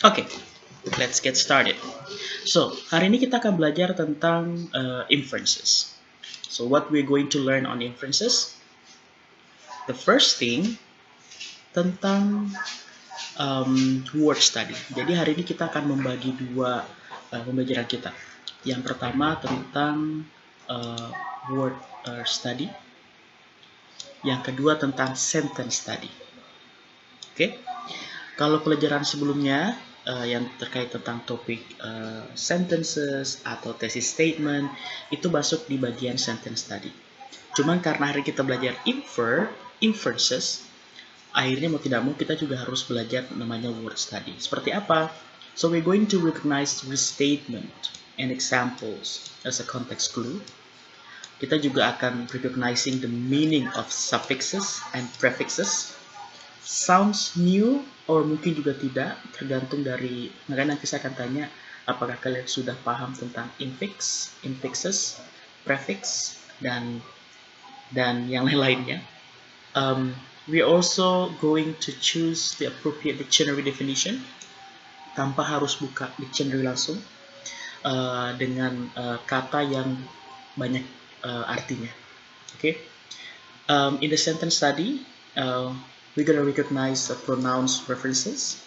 Okay, let's get started. So, hari ini kita akan belajar tentang inferences. So, what we're going to learn on inferences? The first thing tentang word study. Jadi hari ini kita akan membagi dua pembelajaran kita. Yang pertama tentang uh, word study. Yang kedua tentang sentence study. Oke? Okay? Kalau pelajaran sebelumnya yang terkait tentang topik sentences atau thesis statement itu masuk di bagian sentence tadi. Cuman karena hari kita belajar inferences, akhirnya mau tidak mau kita juga harus belajar namanya word study. Seperti apa? So we're going to recognize restatement and examples as a context clue. Kita juga akan recognizing the meaning of suffixes and prefixes. Sounds new or mungkin juga tidak, tergantung dari, makanya nanti saya akan tanya apakah kalian sudah paham tentang infixes, prefix, dan yang lain-lainnya. We also going to choose the appropriate dictionary definition tanpa harus buka dictionary langsung dengan kata yang banyak artinya. Okay? In the sentence study, we're gonna recognize the pronouns references.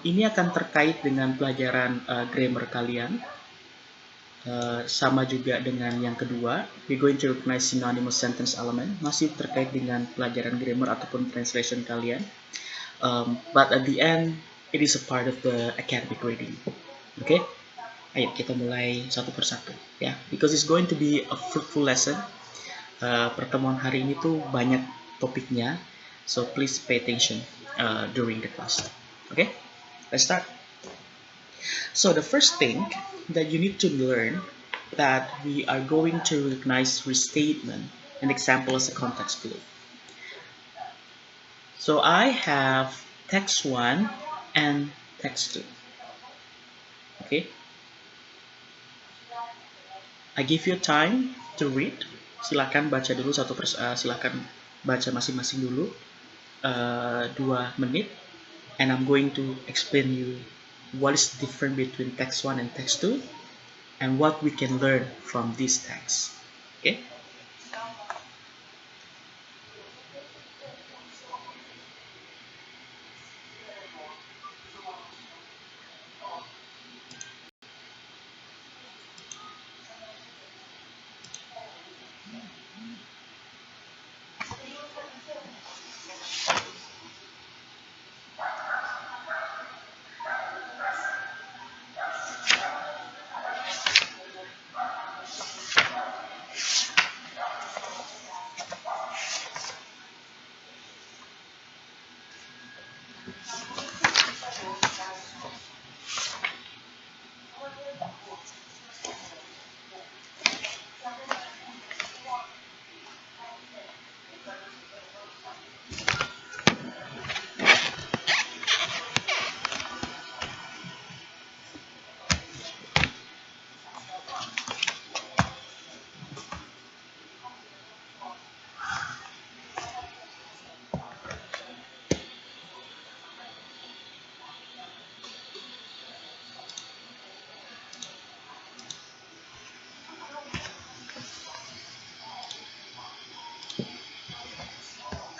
Ini akan terkait dengan pelajaran grammar kalian. Sama juga dengan yang kedua, we're going to recognize synonymous sentence element, masih terkait dengan pelajaran grammar ataupun translation kalian. But at the end, it is a part of the academic reading. Okay? Ayo kita mulai satu persatu ya, because it's going to be a fruitful lesson. Pertemuan hari ini tuh banyak topiknya, so please pay attention during the class. Okay, let's start. So the first thing that you need to learn that we are going to recognize restatement and example as a context clue. So I have text 1 and text 2. Okay, I give you time to read. Silakan baca dulu silakan baca masing-masing dulu 2 menit, and I'm going to explain you what is the difference between text 1 and text 2 and what we can learn from this text. Okay?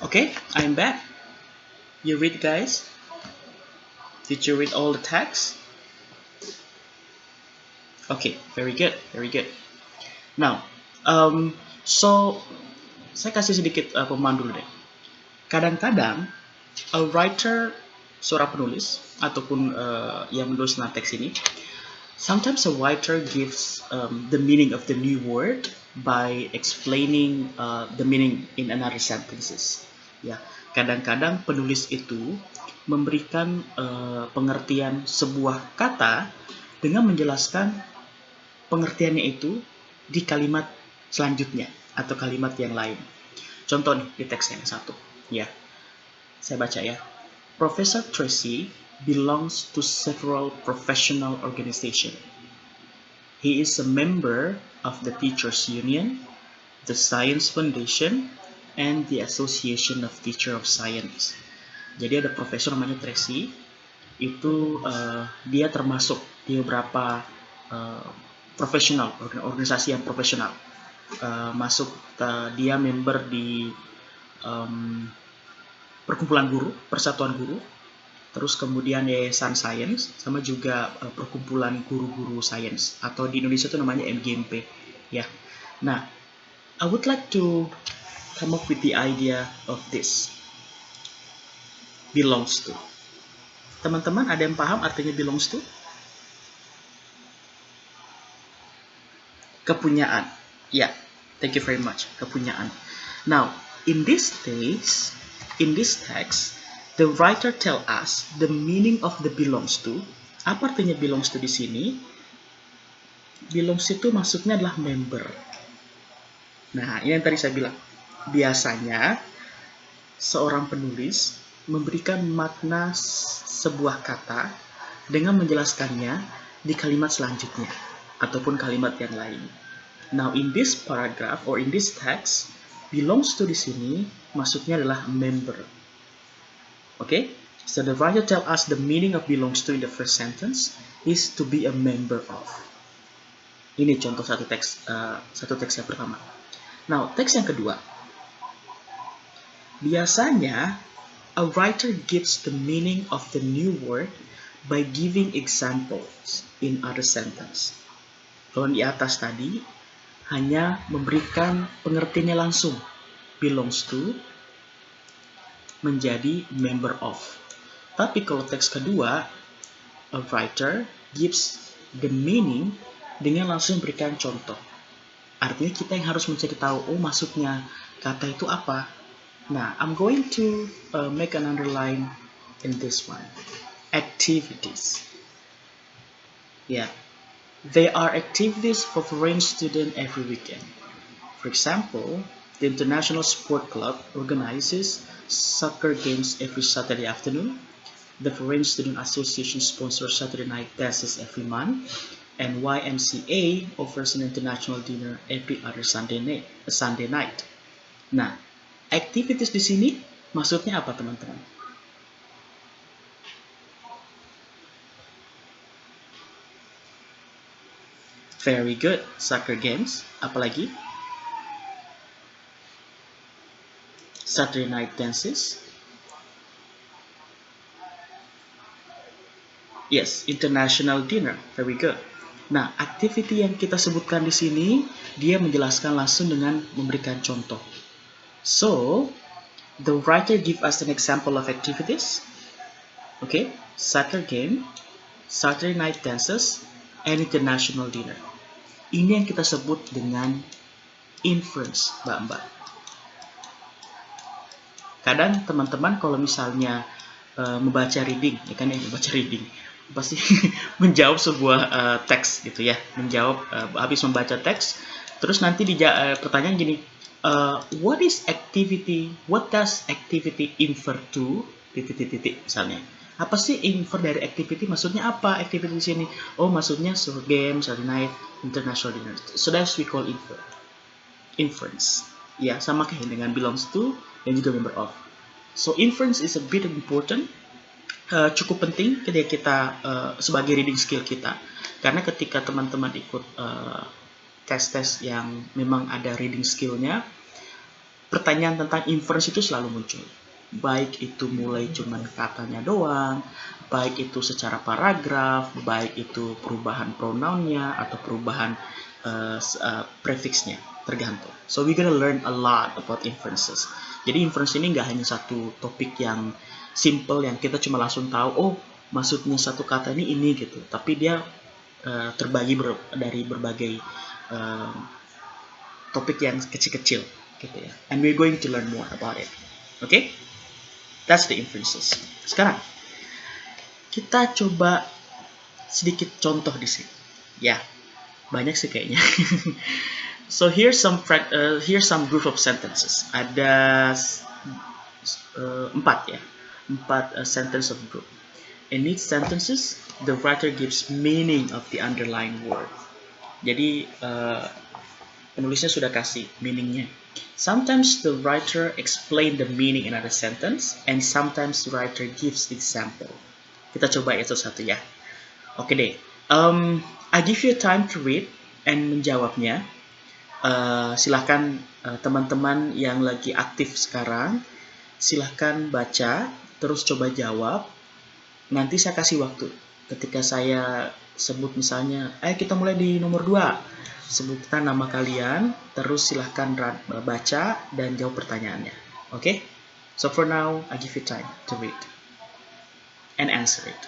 Okay, I'm back. You read, guys? Did you read all the text? Okay, very good, very good. Now, so saya kasih sedikit pemandu dulu deh. Kadang-kadang a writer, seorang penulis ataupun yang menulis teks ini, sometimes a writer gives the meaning of the new word by explaining the meaning in another sentences. Ya, kadang-kadang penulis itu memberikan pengertian sebuah kata dengan menjelaskan pengertiannya itu di kalimat selanjutnya atau kalimat yang lain. Contoh nih di teks yang satu, ya. Saya baca ya. Professor Tracy belongs to several professional organizations. He is a member of the Teachers Union, the Science Foundation, and the Association of Teachers of Science. Jadi ada profesor namanya Tracy, itu dia termasuk di beberapa profesional, organisasi yang profesional. Dia member di perkumpulan guru, persatuan guru, terus kemudian yayasan sains, sama juga perkumpulan guru-guru sains, atau di Indonesia itu namanya MGMP ya. Nah, I would like to come up with the idea of this belongs to. Teman-teman ada yang paham artinya belongs to? Kepunyaan. Ya, yeah, thank you very much. Kepunyaan. Now, in this text, the writer tell us the meaning of the belongs to. Apa artinya belongs to di sini? Belongs itu maksudnya adalah member. Nah, ini yang tadi saya bilang. Biasanya seorang penulis memberikan makna sebuah kata dengan menjelaskannya di kalimat selanjutnya ataupun kalimat yang lain. Now, in this paragraph or in this text, belongs to di sini maksudnya adalah member. Okay? So the writer tell us the meaning of belongs to in the first sentence is to be a member of. Ini contoh satu teks yang pertama. Now, teks yang kedua. Biasanya, a writer gives the meaning of the new word by giving examples in other sentence. Kalau di atas tadi, hanya memberikan pengertiannya langsung. Belongs to menjadi member of. Tapi kalau teks kedua, a writer gives the meaning dengan langsung berikan contoh. Artinya kita yang harus mencari tahu, oh maksudnya kata itu apa. Nah, I'm going to make an underline in this one. Activities. Yeah. There are activities for foreign students every weekend. For example, the International Sport Club organizes soccer games every Saturday afternoon. The Foreign Student Association sponsors Saturday night dances every month. And YMCA offers an international dinner every other Sunday night. Nah, activities di sini maksudnya apa, teman-teman? Very good. Soccer games. Apalagi? Saturday night dances. Yes, international dinner. Very good. Nah, activity yang kita sebutkan di sini, dia menjelaskan langsung dengan memberikan contoh. So, the writer give us an example of activities. Okay, soccer game, Saturday night dances, and international dinner. Ini yang kita sebut dengan inference, Mbak-mbak. Kadang teman-teman kalau misalnya membaca reading, ya kan ya, membaca reading, pasti menjawab sebuah teks gitu ya, menjawab habis membaca teks, terus nanti pertanyaan gini, what does activity infer to titik misalnya. Apa sih infer dari activity? Maksudnya apa activity di sini? Oh, maksudnya soccer game, Saturday night, international dinner. So that's we call inference. Ya, sama kayak dengan belongs to dan juga member of. So inference is a bit important. Cukup penting ketika kita sebagai reading skill kita, karena ketika teman-teman ikut tes-tes yang memang ada reading skillnya, pertanyaan tentang inference itu selalu muncul, baik itu mulai cuman katanya doang, baik itu secara paragraf, baik itu perubahan pronounnya atau perubahan prefixnya, tergantung. So we're gonna learn a lot about inferences. Jadi inference ini nggak hanya satu topik yang simple yang kita cuma langsung tahu, oh maksudnya satu kata ini gitu, tapi dia terbagi dari berbagai topik yang kecil-kecil gitu ya. And we're going to learn more about it. Okay? That's the inferences. Sekarang kita coba sedikit contoh di sini. Ya, banyak sih kayaknya. So here's some group of sentences. Ada 4 ya. 4 sentence of group. In each sentences, the writer gives meaning of the underlying word. Jadi penulisnya sudah kasih meaningnya. Sometimes the writer explain the meaning in another sentence, and sometimes the writer gives example. Kita coba ya satu-satu ya. Oke deh. I give you time to read and menjawabnya. Silahkan teman-teman yang lagi aktif sekarang, silahkan baca, terus coba jawab. Nanti saya kasih waktu. Ketika saya sebut misalnya, ayo kita mulai di nomor 2. Sebutkan nama kalian, terus silahkan baca dan jawab pertanyaannya. Oke? Okay? So for now, I give you time to read and answer it.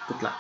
Good luck.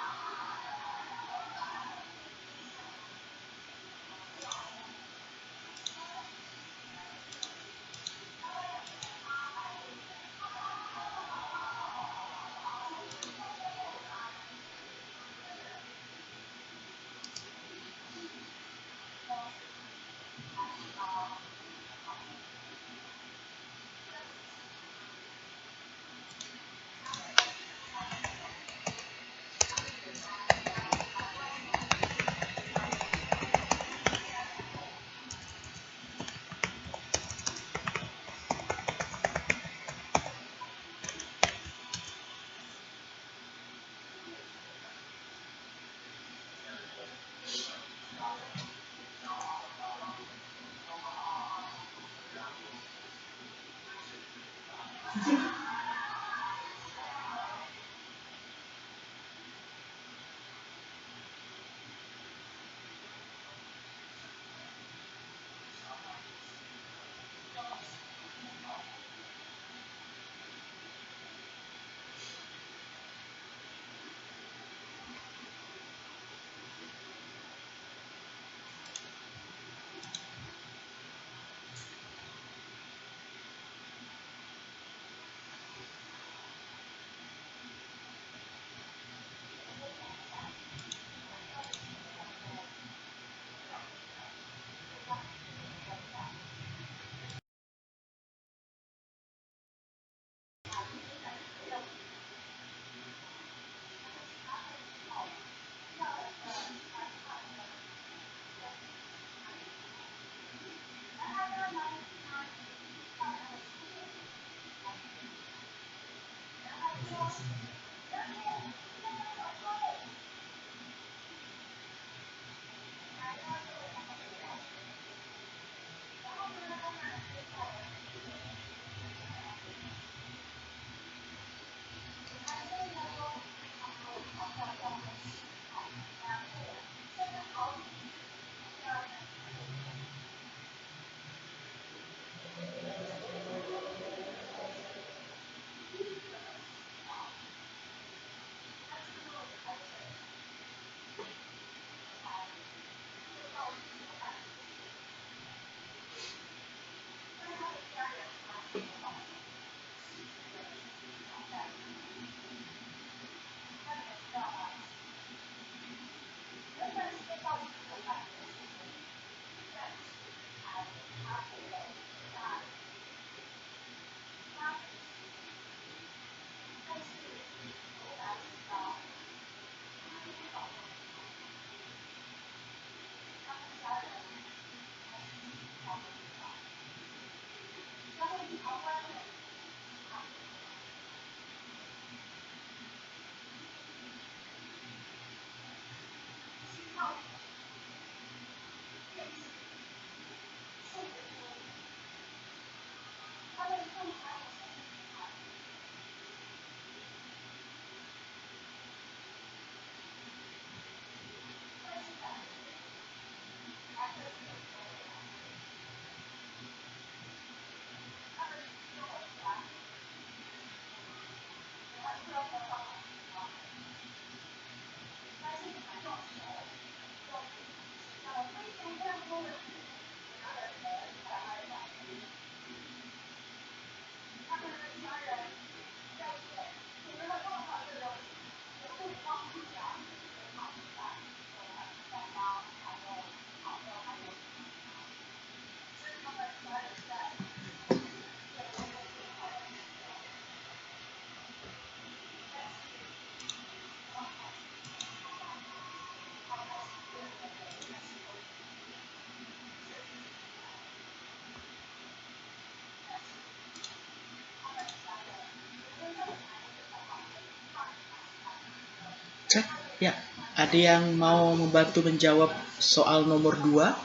Ya, ada yang mau membantu menjawab soal nomor 2,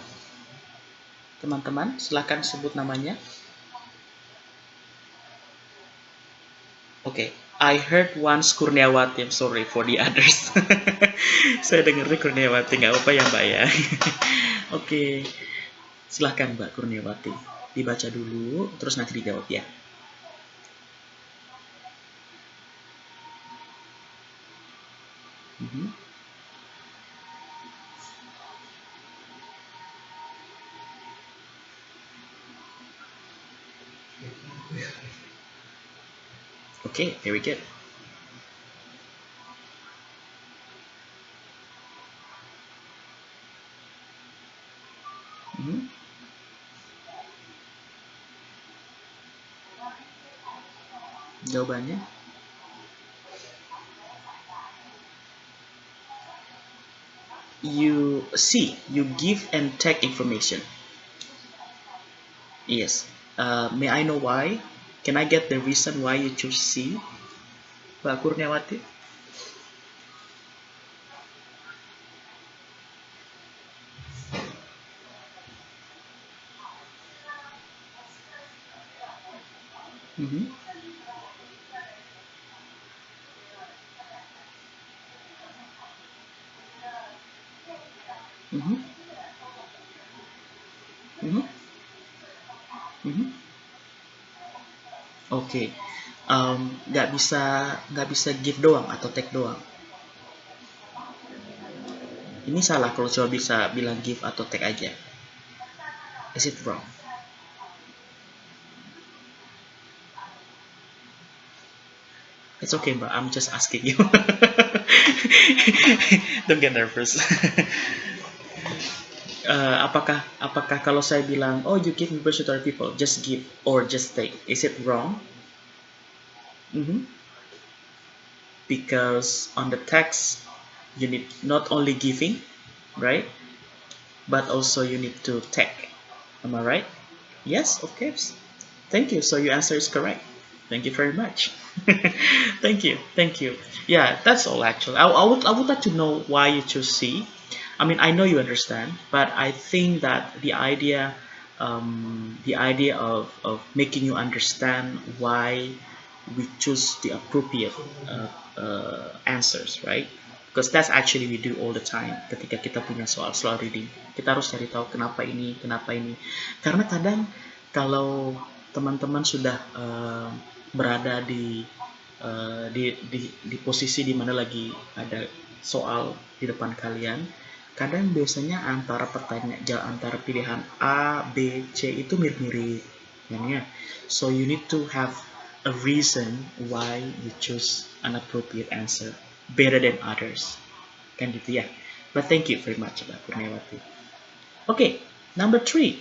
teman-teman? Silakan sebut namanya. Oke, I heard once Kurniawati. I'm sorry for the others. Saya dengarnya Kurniawati, nggak apa-apa ya Mbak ya. Oke, silahkan Mbak Kurniawati. Dibaca dulu, terus nanti dijawab ya. Mhm. Oke, very good. Mhm. Jawabannya, you give and take information. Yes. May I know why? Can I get the reason why you choose C, Mbak Kurniawati? Mhm. Mhm. Mhm. Mhm. Oke. Nggak bisa give doang atau take doang. Ini salah kalau cuma bisa bilang give atau take aja. Is it wrong? It's okay, Mbak. I'm just asking you. Don't get nervous. Apakah kalau saya bilang, oh you give information to other people, just give or just take, is it wrong? Mhm. Because on the text, you need not only giving, right? But also you need to take. Am I right? Yes, of course. Thank you. So your answer is correct. Thank you very much. Thank you. Thank you. Yeah, that's all actually. I would like to know why you choose C. I mean, I know you understand, but I think that the idea of making you understand why we choose the appropriate answers, right? Because that's actually we do all the time ketika kita punya soal reading. Kita harus cari tahu kenapa ini. Karena kadang kalau teman-teman sudah berada di posisi di mana lagi ada soal di depan kalian, kadang biasanya antara pilihan A, B, C itu mirip-mirip, kan ya. So you need to have a reason why you choose an appropriate answer better than others, kan gitu ya. But thank you very much, Mbak Kurniawati. Okay, number 3.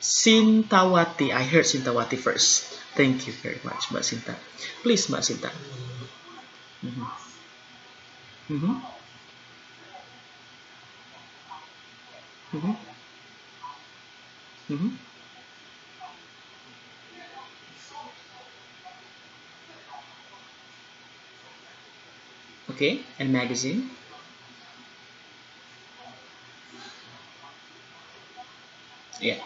Sintawati. I heard Sintawati first. Thank you very much, Mbak Sinta. Please, Mbak Sinta. Mhm. Mhm. Mhm. Mhm. Okay, and magazine. Yeah.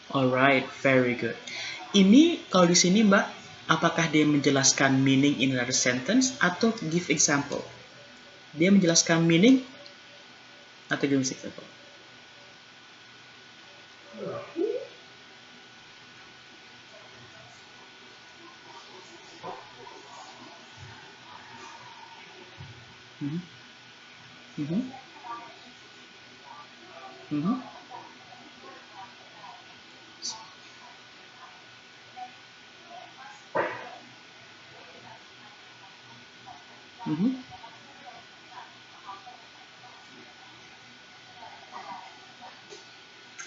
Alright, very good. Ini kalau di sini Mbak, apakah dia menjelaskan meaning in another sentence atau give example? Dia menjelaskan meaning atau give example? Mhm. Mhm. Mhm. Mhm.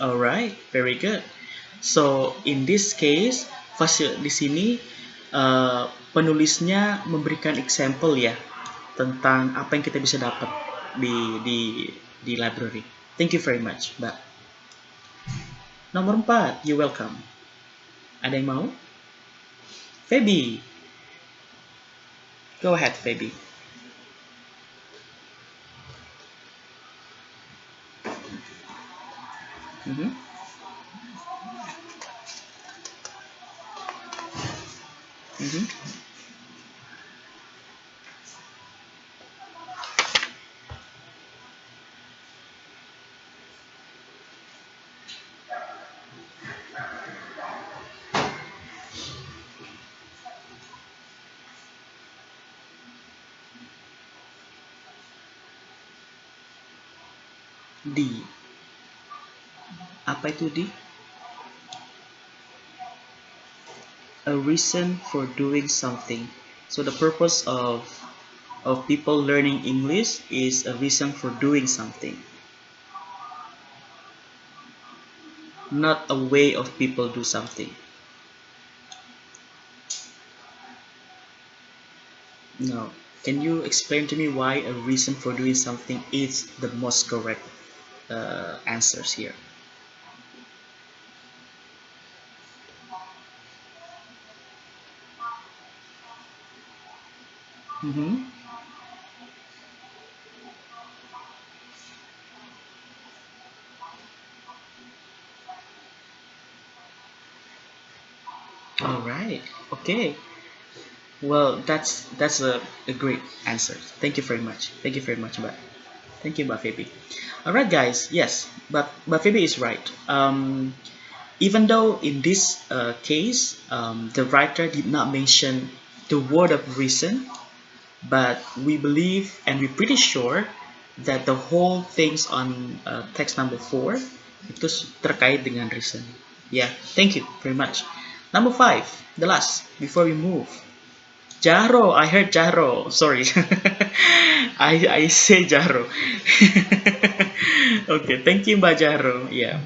Alright, very good. So in this case, di sini penulisnya memberikan example ya tentang apa yang kita bisa dapat di library. Thank you very much, Mbak. Nomor 4, you welcome. Ada yang mau? Feby. Go ahead, Feby. Mhm. Mhm. D. Apa itu D? A reason for doing something. So the purpose of people learning English is a reason for doing something, not a way of people do something. No. Can you explain to me why a reason for doing something is the most correct answers here? Mm-hmm. All right. Okay. Well, that's a great answer. Thank you very much. Thank you very much, Mbak. Thank you, Mbak Phoebe. All right, guys. Yes, but Mbak Phoebe is right. Even though in this case, the writer did not mention the word of reason, but we believe and we're pretty sure that the whole things on text number 4 itu terkait dengan reason. Yeah, thank you very much. Number 5, the last before we move. Jaro, I heard Jaro. Sorry, I say Jaro. Okay, thank you, Mbak Jaro. Yeah,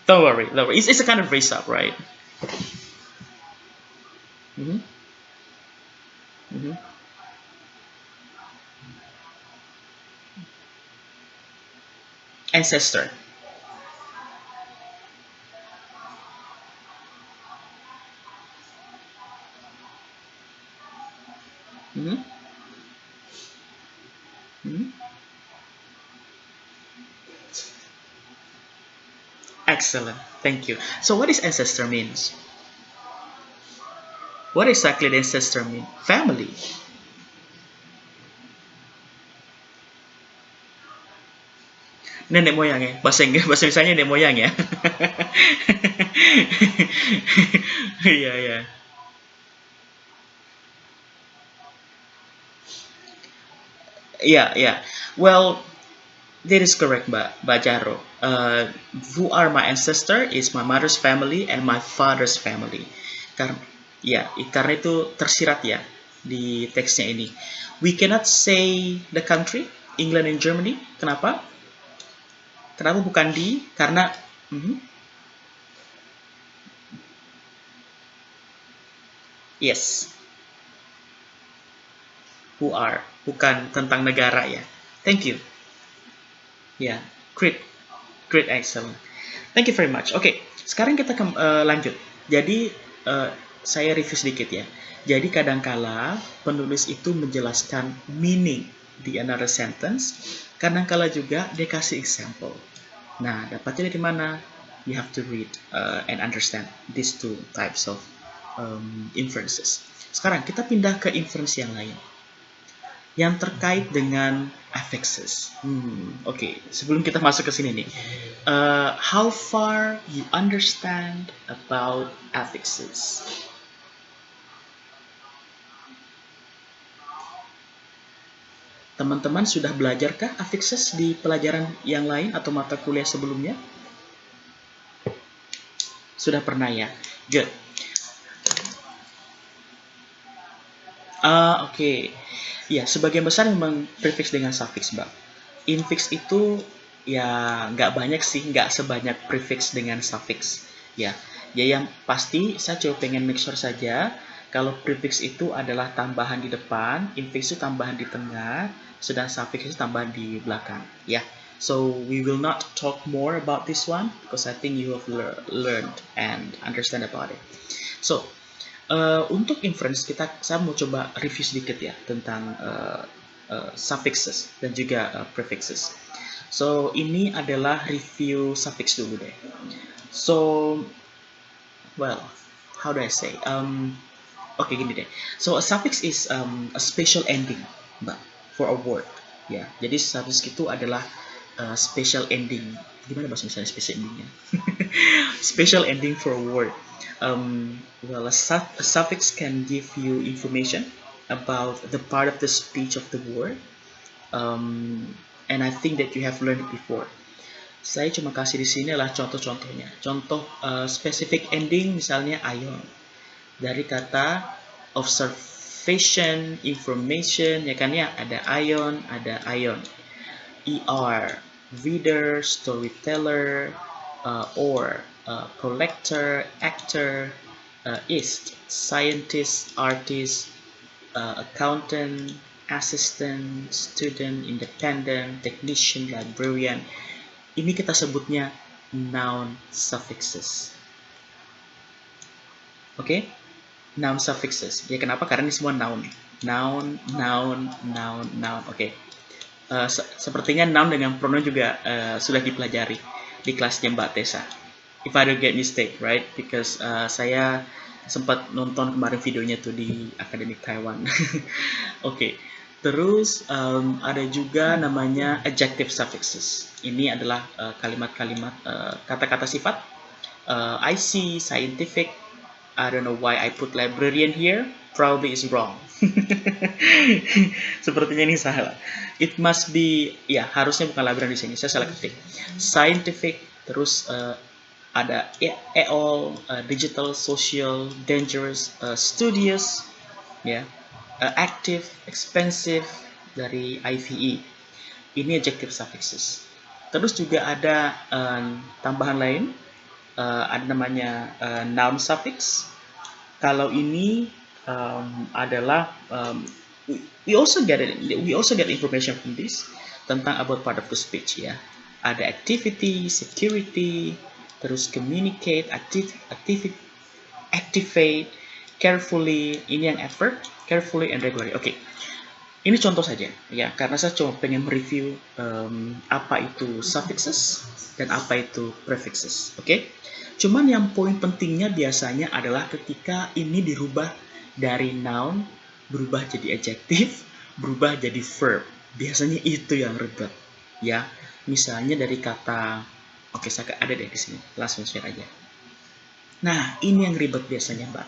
don't worry, don't worry. It's a kind of race up, right? Mm-hmm. Mm-hmm. Ancestor. Mm-hmm. Mm-hmm. Excellent, thank you. So, what is ancestor means? What exactly the ancestor mean? Family. Nenek moyang ya. Bahasa misalnya nenek moyang ya. Iya iya. Iya iya. Well, that is correct, Mbak Jaro. Who are my ancestor is my mother's family and my father's family. Karena ya, karena itu tersirat ya di teksnya ini. We cannot say the country, England and Germany. Kenapa? Kenapa bukan di? Karena mhm, yes, who are, bukan tentang negara ya. Thank you. Ya, yeah, great, great, excellent. Thank you very much. Oke, sekarang kita lanjut. Jadi saya review sedikit ya. Jadi kadangkala penulis itu menjelaskan meaning di another sentence, kadangkala juga dia kasih example. Nah, dapatnya dari mana? You have to read and understand these two types of inferences. Sekarang kita pindah ke inference yang lain yang terkait dengan affixes. Oke. Sebelum kita masuk ke sini nih, how far you understand about affixes? Teman-teman sudah belajarkah affixes di pelajaran yang lain atau mata kuliah sebelumnya? Sudah pernah ya? Good. Oke. Ya, sebagian besar memang prefix dengan suffix, Mbak. Infix itu ya nggak banyak sih, nggak sebanyak prefix dengan suffix. Ya yang pasti saya coba pengen make sure saja kalau prefix itu adalah tambahan di depan, infix itu tambahan di tengah, sedang suffix itu tambahan di belakang. Ya, so we will not talk more about this one because I think you have learned and understand about it. So untuk inference saya mau coba review sedikit ya tentang suffixes dan juga prefixes. So ini adalah review suffix dulu deh. So well, how do I say? Okay, gini deh. So a suffix is a special ending, mbak, for a word. Ya, jadi suffix itu adalah special ending. Gimana bahasa misalnya special endingnya? Special ending for a word. Well, a suffix can give you information about the part of the speech of the word, and I think that you have learned it before. Saya cuma kasih di sini adalah contoh-contohnya. Contoh specific ending misalnya ion dari kata observation, information, ya kan ya, ada ion, er, reader, storyteller, or collector, actor, ist, scientist, artist, accountant, assistant, student, independent, technician, librarian. Ini kita sebutnya noun suffixes. Oke? Noun suffixes. Ya kenapa? Karena ini semua noun. Noun. Oke. Sepertinya noun dengan pronoun juga sudah dipelajari di kelasnya Mbak Tessa. If I don't get mistake, right? Because saya sempat nonton kemarin videonya tuh di Akademik Taiwan. Oke. Terus ada juga namanya adjective suffixes. Ini adalah kalimat-kalimat kata-kata sifat. I see, scientific. I don't know why I put librarian here. Probably is wrong. Sepertinya ini salah. It must be, ya harusnya bukan librarian di sini. Saya salah ketik. Scientific, terus ada all, digital, social, dangerous, studious, ya, active, expensive dari IVE. Ini adjective suffixes. Terus juga ada tambahan lain, ada namanya noun suffix. Kalau ini adalah we also get information from this tentang about part of the speech ya. Ada activity, security, terus communicate, activate, carefully, ini yang effort, carefully and regularly. Oke. Ini contoh saja ya, karena saya cuma pengen mereview apa itu suffixes dan apa itu prefixes. Oke. Cuman yang poin pentingnya biasanya adalah ketika ini dirubah dari noun berubah jadi adjective, berubah jadi verb. Biasanya itu yang ribet ya. Misalnya dari kata, oke saya ada deh di sini, langsung share aja. Nah, ini yang ribet biasanya, Mbak.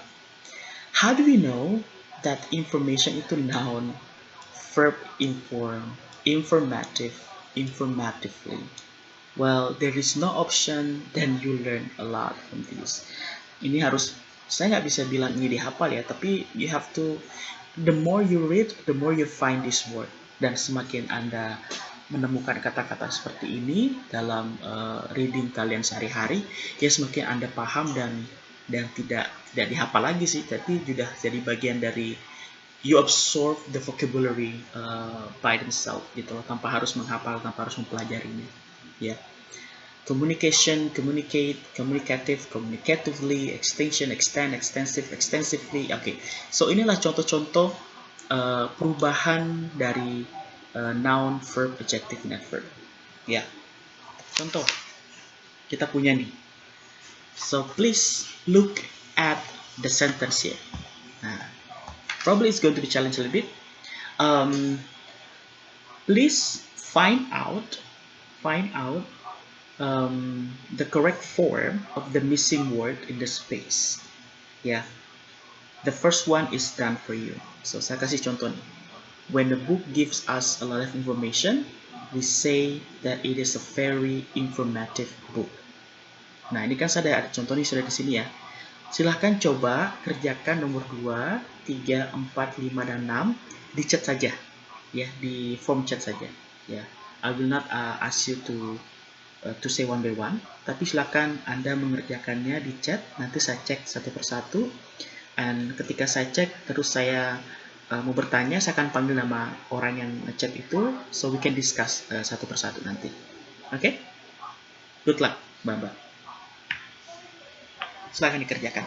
How do we know that information itu noun, verb inform, informative, informatively? Well, there is no option, then you learn a lot from this. Ini harus, saya nggak bisa bilang ini dihafal ya, tapi you have to, the more you read, the more you find this word. Dan semakin Anda menemukan kata-kata seperti ini dalam reading kalian sehari-hari, ya semakin Anda paham dan tidak dihafal lagi sih, tapi sudah jadi bagian dari you absorb the vocabulary by themselves gitu loh, tanpa harus menghafal, tanpa harus mempelajarinya. Ya. Communication, communicate, communicative, communicatively, extension, extend, extensive, extensively. Oke. So inilah contoh-contoh perubahan dari noun, verb, adjective, and adverb. Ya. Contoh. Kita punya nih. So please look at the sentence here. Nah, probably it's going to be challenged a little bit. Please find out the correct form of the missing word in the space. Yeah, the first one is done for you. So saya kasih contoh nih. When the book gives us a lot of information, we say that it is a very informative book. Nah, ini kan saya ada contohnya sudah di sini ya. Silahkan coba kerjakan nomor 2, 3, 4, 5, dan 6 di chat saja. Ya, di form chat saja. Ya. I will not ask you to say one by one, tapi silakan Anda mengerjakannya di chat. Nanti saya cek satu persatu. Dan ketika saya cek, terus saya mau bertanya, saya akan panggil nama orang yang ngechat itu, so we can discuss satu persatu nanti. Oke? Okay? Good luck, Mbak. Silakan dikerjakan.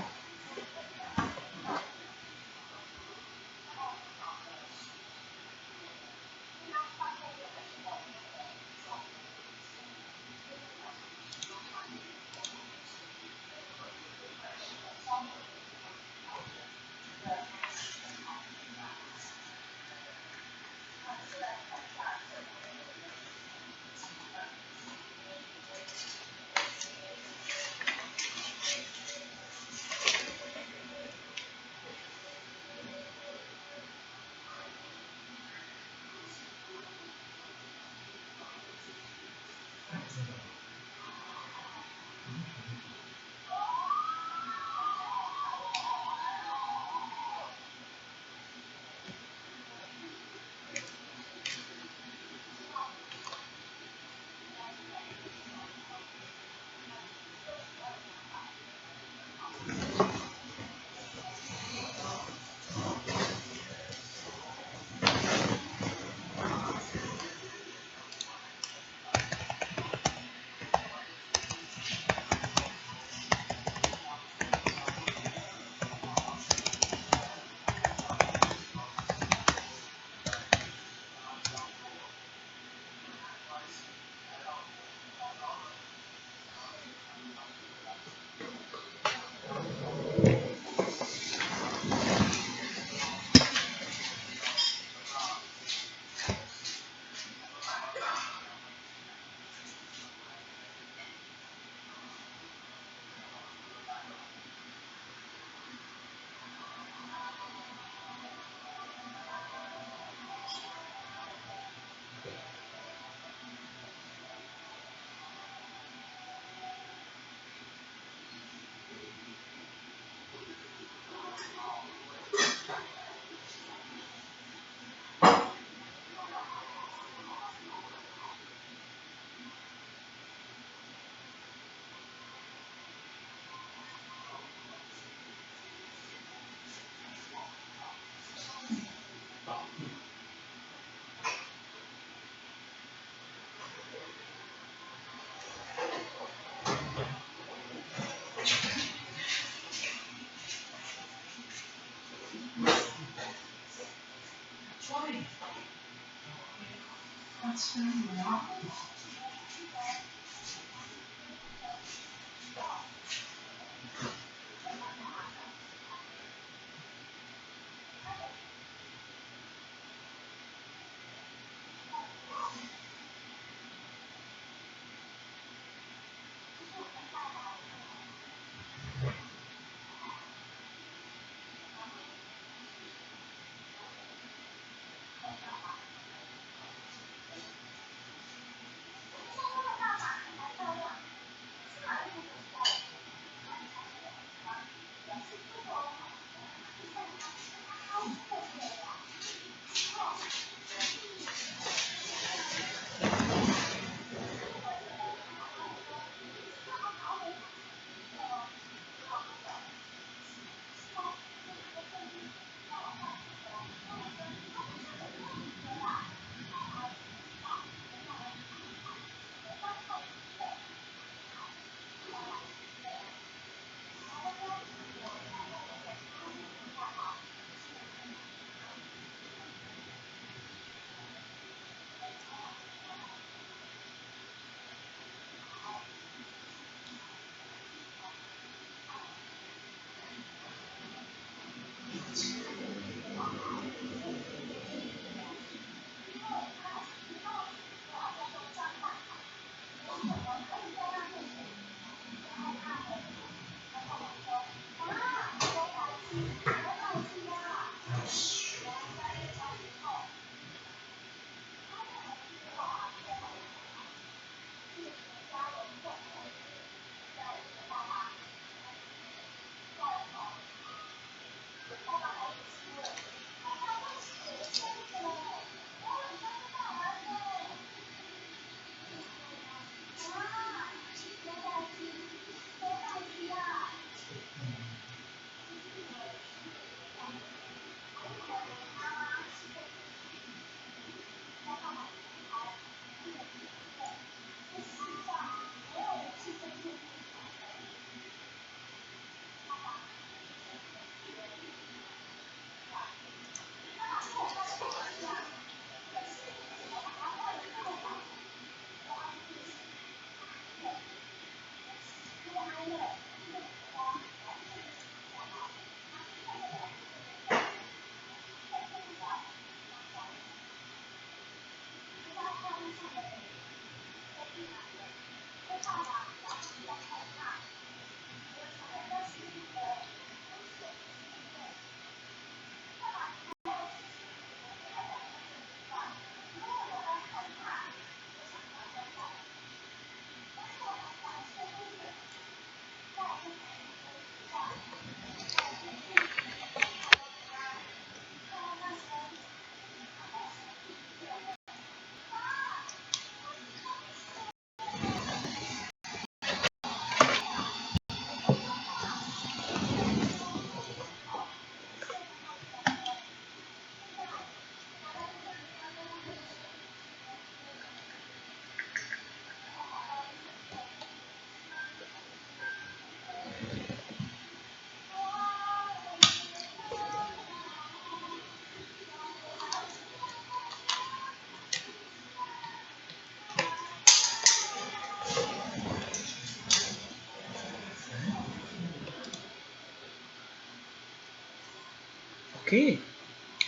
Okay,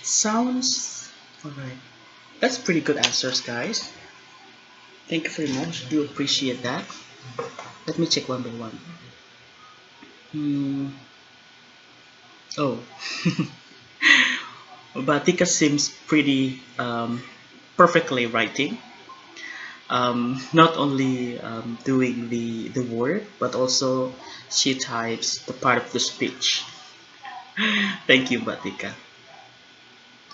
sounds alright. That's pretty good answers, guys. Thank you very much. Do appreciate that. Let me check one by one. Hmm. Oh, Batika seems pretty perfectly writing. Not only doing the word, but also she types the part of the speech. Thank you, Batika.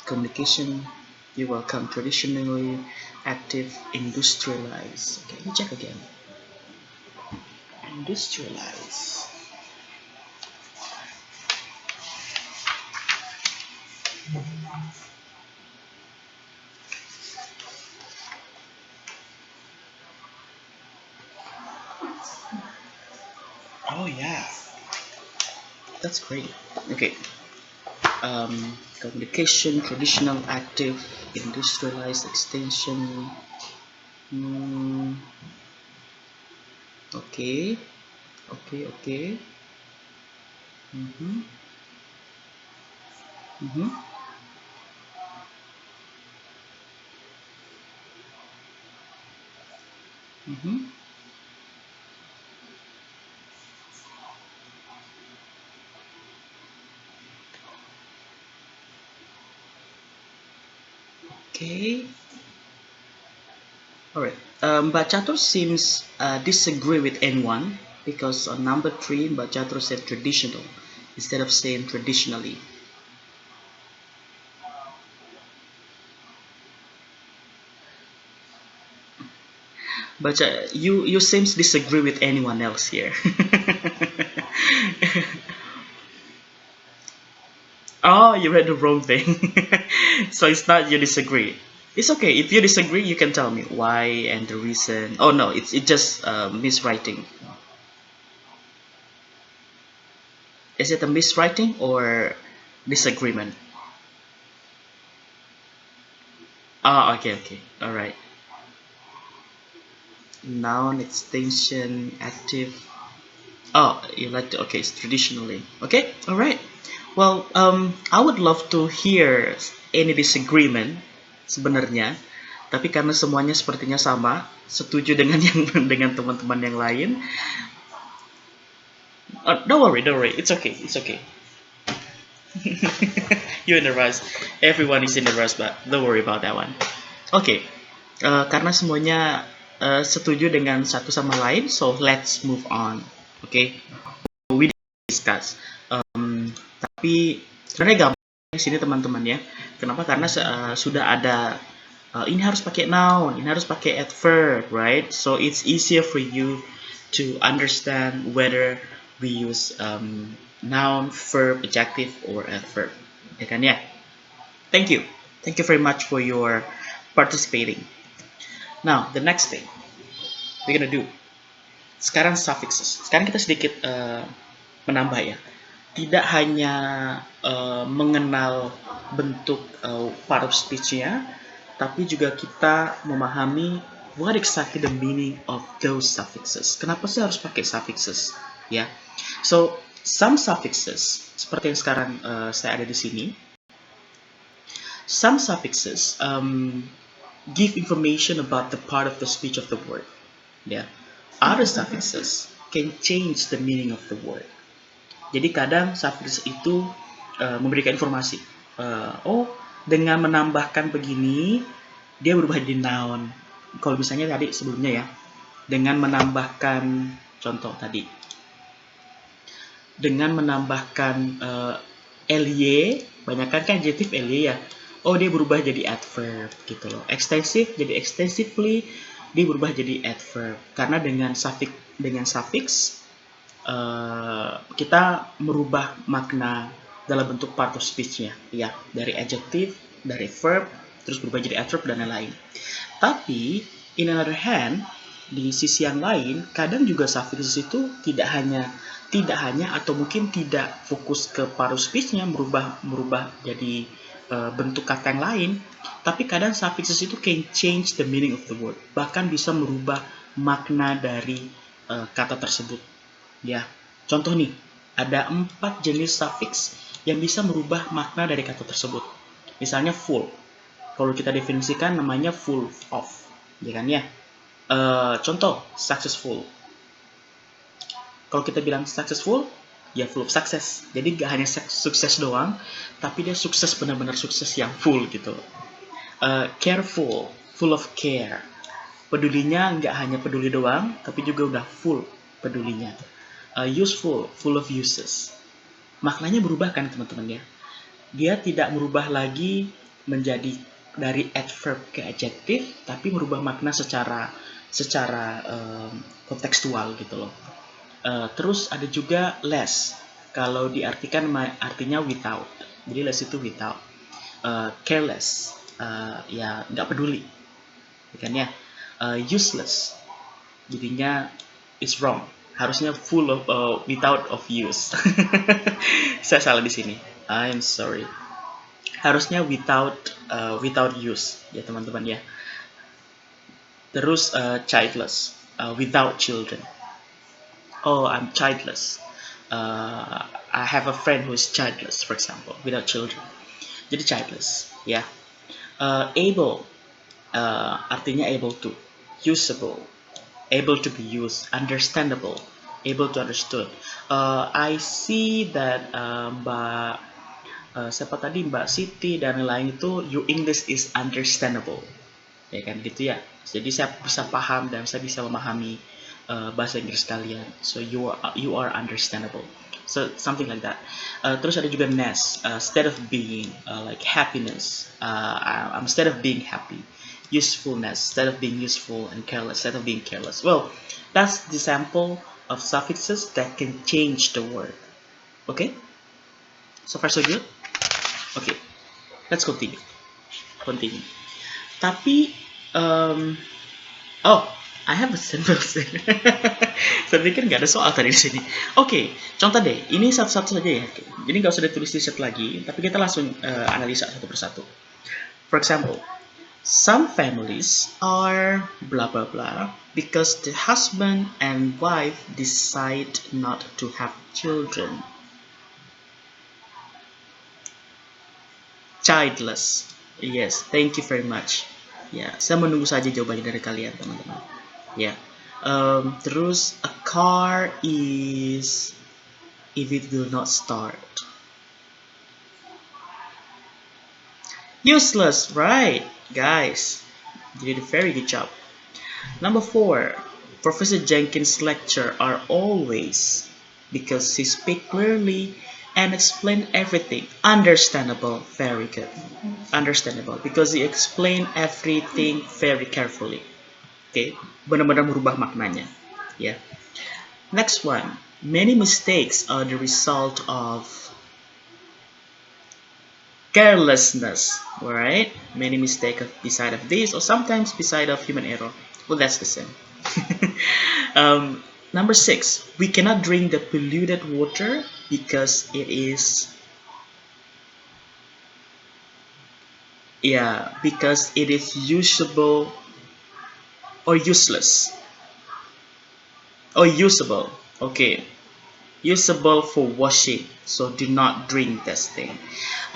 Communication, you're welcome. Traditionally active, industrialized. Okay, let me check again. Industrialize. Oh yeah, that's great. Okay. Communication, traditional, active, industrialized, extension. Hmm. Okay. Okay. Okay. Mm-hmm. Mm-hmm. Mm-hmm. Okay. All right. Mbak Chatur seems disagree with anyone because on number three, Mbak Chatur said traditional instead of saying traditionally. But you seems disagree with anyone else here. Oh, you read the wrong thing. So it's not you disagree. It's okay if you disagree. You can tell me why and the reason. Oh no, it's just miswriting. Is it a miswriting or disagreement? Ah, okay, okay, all right. Noun, extension, active. Oh, you like to, okay, it's traditionally. Okay, all right. Well, I would love to hear any disagreement sebenarnya, tapi karena semuanya sepertinya sama, setuju dengan yang dengan teman-teman yang lain. Don't worry, it's okay, it's okay. You're in a rush. Everyone is in a rush, but don't worry about that one. Oke, karena semuanya setuju dengan satu sama lain, so let's move on. Oke, we discuss. Tapi sebenarnya gampang di sini teman-teman ya. Kenapa? Karena sudah ada ini harus pakai noun, ini harus pakai adverb, right? So it's easier for you to understand whether we use noun, verb, adjective, or adverb. Ya kan ya? Thank you. Thank you very much for your participating. Now, the next thing we're gonna do. Sekarang suffixes. Sekarang kita sedikit menambah ya. Tidak hanya mengenal bentuk part of speech-nya, tapi juga kita memahami what exactly the meaning of those suffixes. Kenapa sih harus pakai suffixes? Ya, so some suffixes seperti yang sekarang saya ada di sini. Some suffixes give information about the part of the speech of the word. Yeah. Other suffixes can change the meaning of the word. Jadi kadang suffix itu memberikan informasi. Oh, dengan menambahkan begini, dia berubah jadi noun. Kalau misalnya tadi sebelumnya ya, dengan menambahkan contoh tadi, dengan menambahkan ly, banyakkan kan adjective ly ya. Oh, dia berubah jadi adverb gitu loh. Extensive jadi extensively, dia berubah jadi adverb. Karena dengan suffix kita merubah makna dalam bentuk part of speech-nya, ya, dari adjective, dari verb, terus berubah jadi adverb dan lain-lain. Tapi in another hand, di sisi yang lain, kadang juga suffix itu tidak hanya atau mungkin tidak fokus ke part of speech-nya merubah jadi bentuk kata yang lain, tapi kadang suffixes itu can change the meaning of the word, bahkan bisa merubah makna dari kata tersebut. Ya, contoh nih, ada 4 jenis suffix yang bisa merubah makna dari kata tersebut. Misalnya full. Kalau kita definisikan namanya full of, ya kan ya? Contoh, successful. Kalau kita bilang successful, ya full of success. Jadi gak hanya sukses doang, tapi dia sukses, benar-benar sukses yang full gitu. Careful, full of care. Pedulinya nggak hanya peduli doang, tapi juga udah full pedulinya. Useful, full of uses. Maknanya berubah kan teman-teman ya. Dia tidak merubah lagi menjadi dari adverb ke adjektif, tapi merubah makna secara kontekstual gitu loh. Terus ada juga less. Kalau diartikan artinya without. Jadi less itu without. Careless, ya nggak peduli, kan ya. Useless, jadinya it's wrong. Harusnya full of without of use. Saya salah di sini. I'm sorry. Harusnya without use ya teman-teman ya. Terus childless, without children. Oh, I'm childless. I have a friend who is childless, for example, without children. Jadi childless, ya. Able, artinya able to, usable, able to be used, understandable, able to understood. I see that siapa tadi, Mbak Siti dan lain itu, your English is understandable, ya kan gitu ya. Jadi saya bisa paham dan saya bisa memahami bahasa Inggris kalian. So you are understandable. So something like that. Terus ada juga ness, instead of being, like happiness. Instead of being happy. Usefulness, instead of being useful, and careless, instead of being careless. Well, that's the sample of suffixes that can change the word. Okay? So far so good? Okay, let's continue. Tapi, oh, I have a sample. Saya pikir nggak ada soal tadi di sini. Oke, contoh deh. Ini satu-satu saja ya. Jadi nggak usah ditulis di set lagi, tapi kita langsung analisa satu persatu. For example, some families are blah blah blah because the husband and wife decide not to have children. Childless. Yes, thank you very much. Ya, saya menunggu saja jawabannya dari kalian, teman-teman. Ya. Terus a car is if it will not start. Useless, right, guys? You did a very good job. Number 4. Professor Jenkins' lecture are always because he speak clearly and explain everything. Understandable, very good. Understandable because he explain everything very carefully. Okay, benar-benar merubah maknanya. Ya. Next one. Many mistakes are the result of carelessness. Alright, many mistakes beside of this, or sometimes beside of human error. Well, that's the same. Number 6. We cannot drink the polluted water because it is usable or useless or usable. Okay, usable for washing, so do not drink this thing.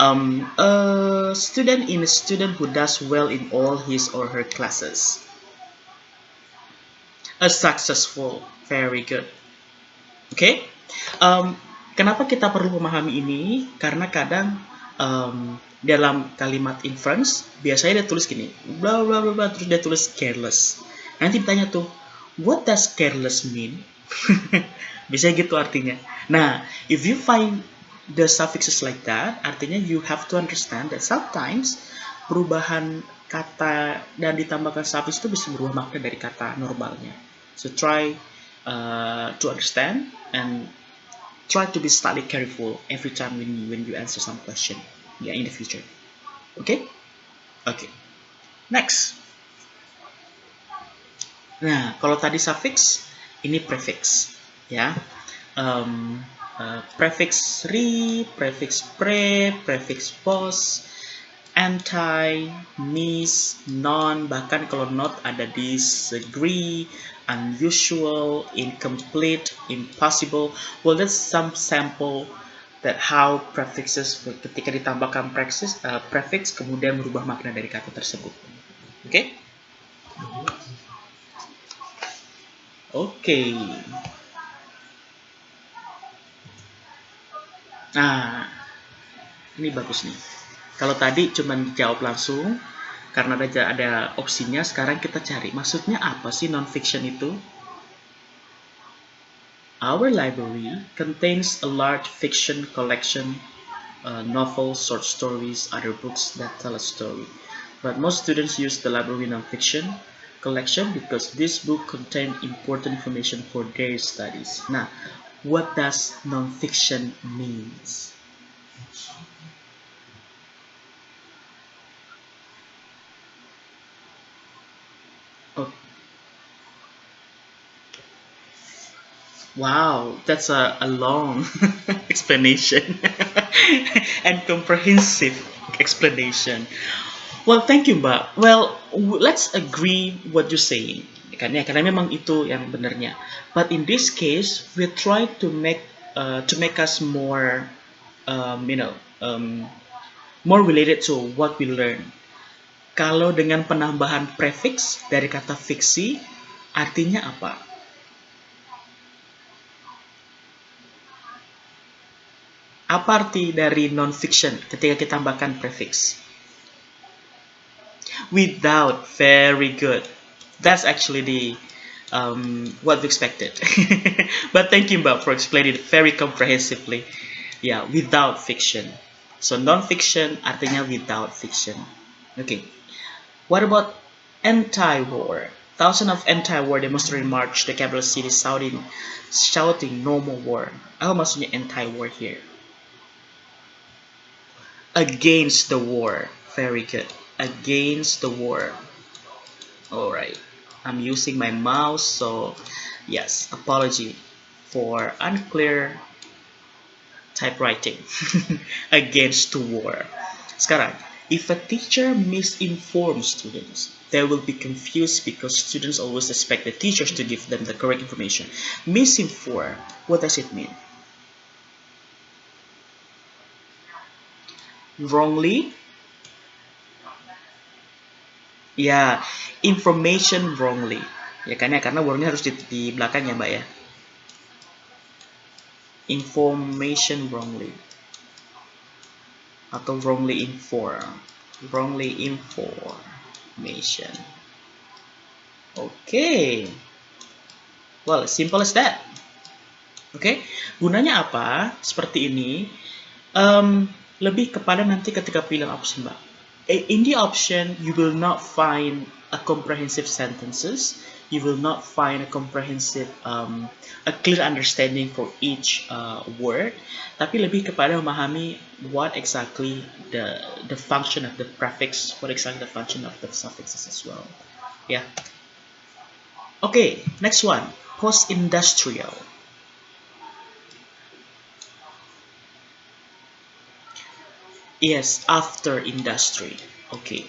A student who does well in all his or her classes. A successful, very good. Okay. Kenapa kita perlu memahami ini? Karena kadang dalam kalimat inference biasanya dia tulis gini, bla bla bla, terus dia tulis careless. Nanti ditanya tuh, what does careless mean? Bisa gitu artinya. Nah, if you find the suffixes like that, artinya you have to understand that sometimes perubahan kata dan ditambahkan suffix itu bisa berubah makna dari kata normalnya. So try to understand and try to be slightly careful every time when you answer some question, yeah, in the future. Okay? Okay. Next. Nah, kalau tadi suffix, ini prefix, ya. Prefix re, prefix pre, prefix post, anti, mis, non, bahkan kalau not ada disagree, unusual, incomplete, impossible. Well, that's some sample that how prefixes ketika ditambahkan prefix kemudian merubah makna dari kata tersebut. Oke? Okay? Oke. Okay. Nah, ini bagus nih. Kalau tadi cuma dijawab langsung karena ada opsinya, sekarang kita cari maksudnya apa sih non-fiction itu? Our library contains a large fiction collection, novels, short stories, other books that tell a story. But most students use the library non-fiction collection because this book contain important information for their studies. Nah, what does non-fiction means? Oh, wow, that's a long explanation and comprehensive explanation. Well, thank you, Mbak. Well, let's agree what you're saying. Kan ya, karena memang itu yang benarnya. But in this case, we try to make us more, um, you know, um, more related to what we learn. Kalau dengan penambahan prefix dari kata fiksi, artinya apa? Apa arti dari non-fiction ketika kita tambahkan prefix? Without, very good. That's actually the what we expected. But thank you, Mbak, for explaining it very comprehensively. Yeah, without fiction. So non-fiction artinya without fiction. Okay. What about anti-war? Thousands of anti-war demonstrators marched the capital city shouting no more war. Apa maksudnya anti-war here? Against the war. Very good. Against the war. Alright. I'm using my mouse, so yes, apology for unclear typewriting. Against the war. Sekarang, if a teacher misinforms students, they will be confused because students always expect the teachers to give them the correct information. Misinform, what does it mean? Wrongly? Ya, information wrongly. Ya kan ya, karena wordnya harus di belakangnya, Mbak ya. Information wrongly. Atau wrongly inform. Wrongly information. Okay. Well, simple as that. Oke, gunanya apa? Seperti ini. Lebih kepada nanti ketika pilih option, Mbak. In the option, you will not find a comprehensive sentences. You will not find a comprehensive, a clear understanding for each word. Tapi lebih kepada memahami what exactly the function of the prefix, what exactly the function of the suffixes as well. Yeah. Okay, next one, post-industrial. Yes, after industry. Okay.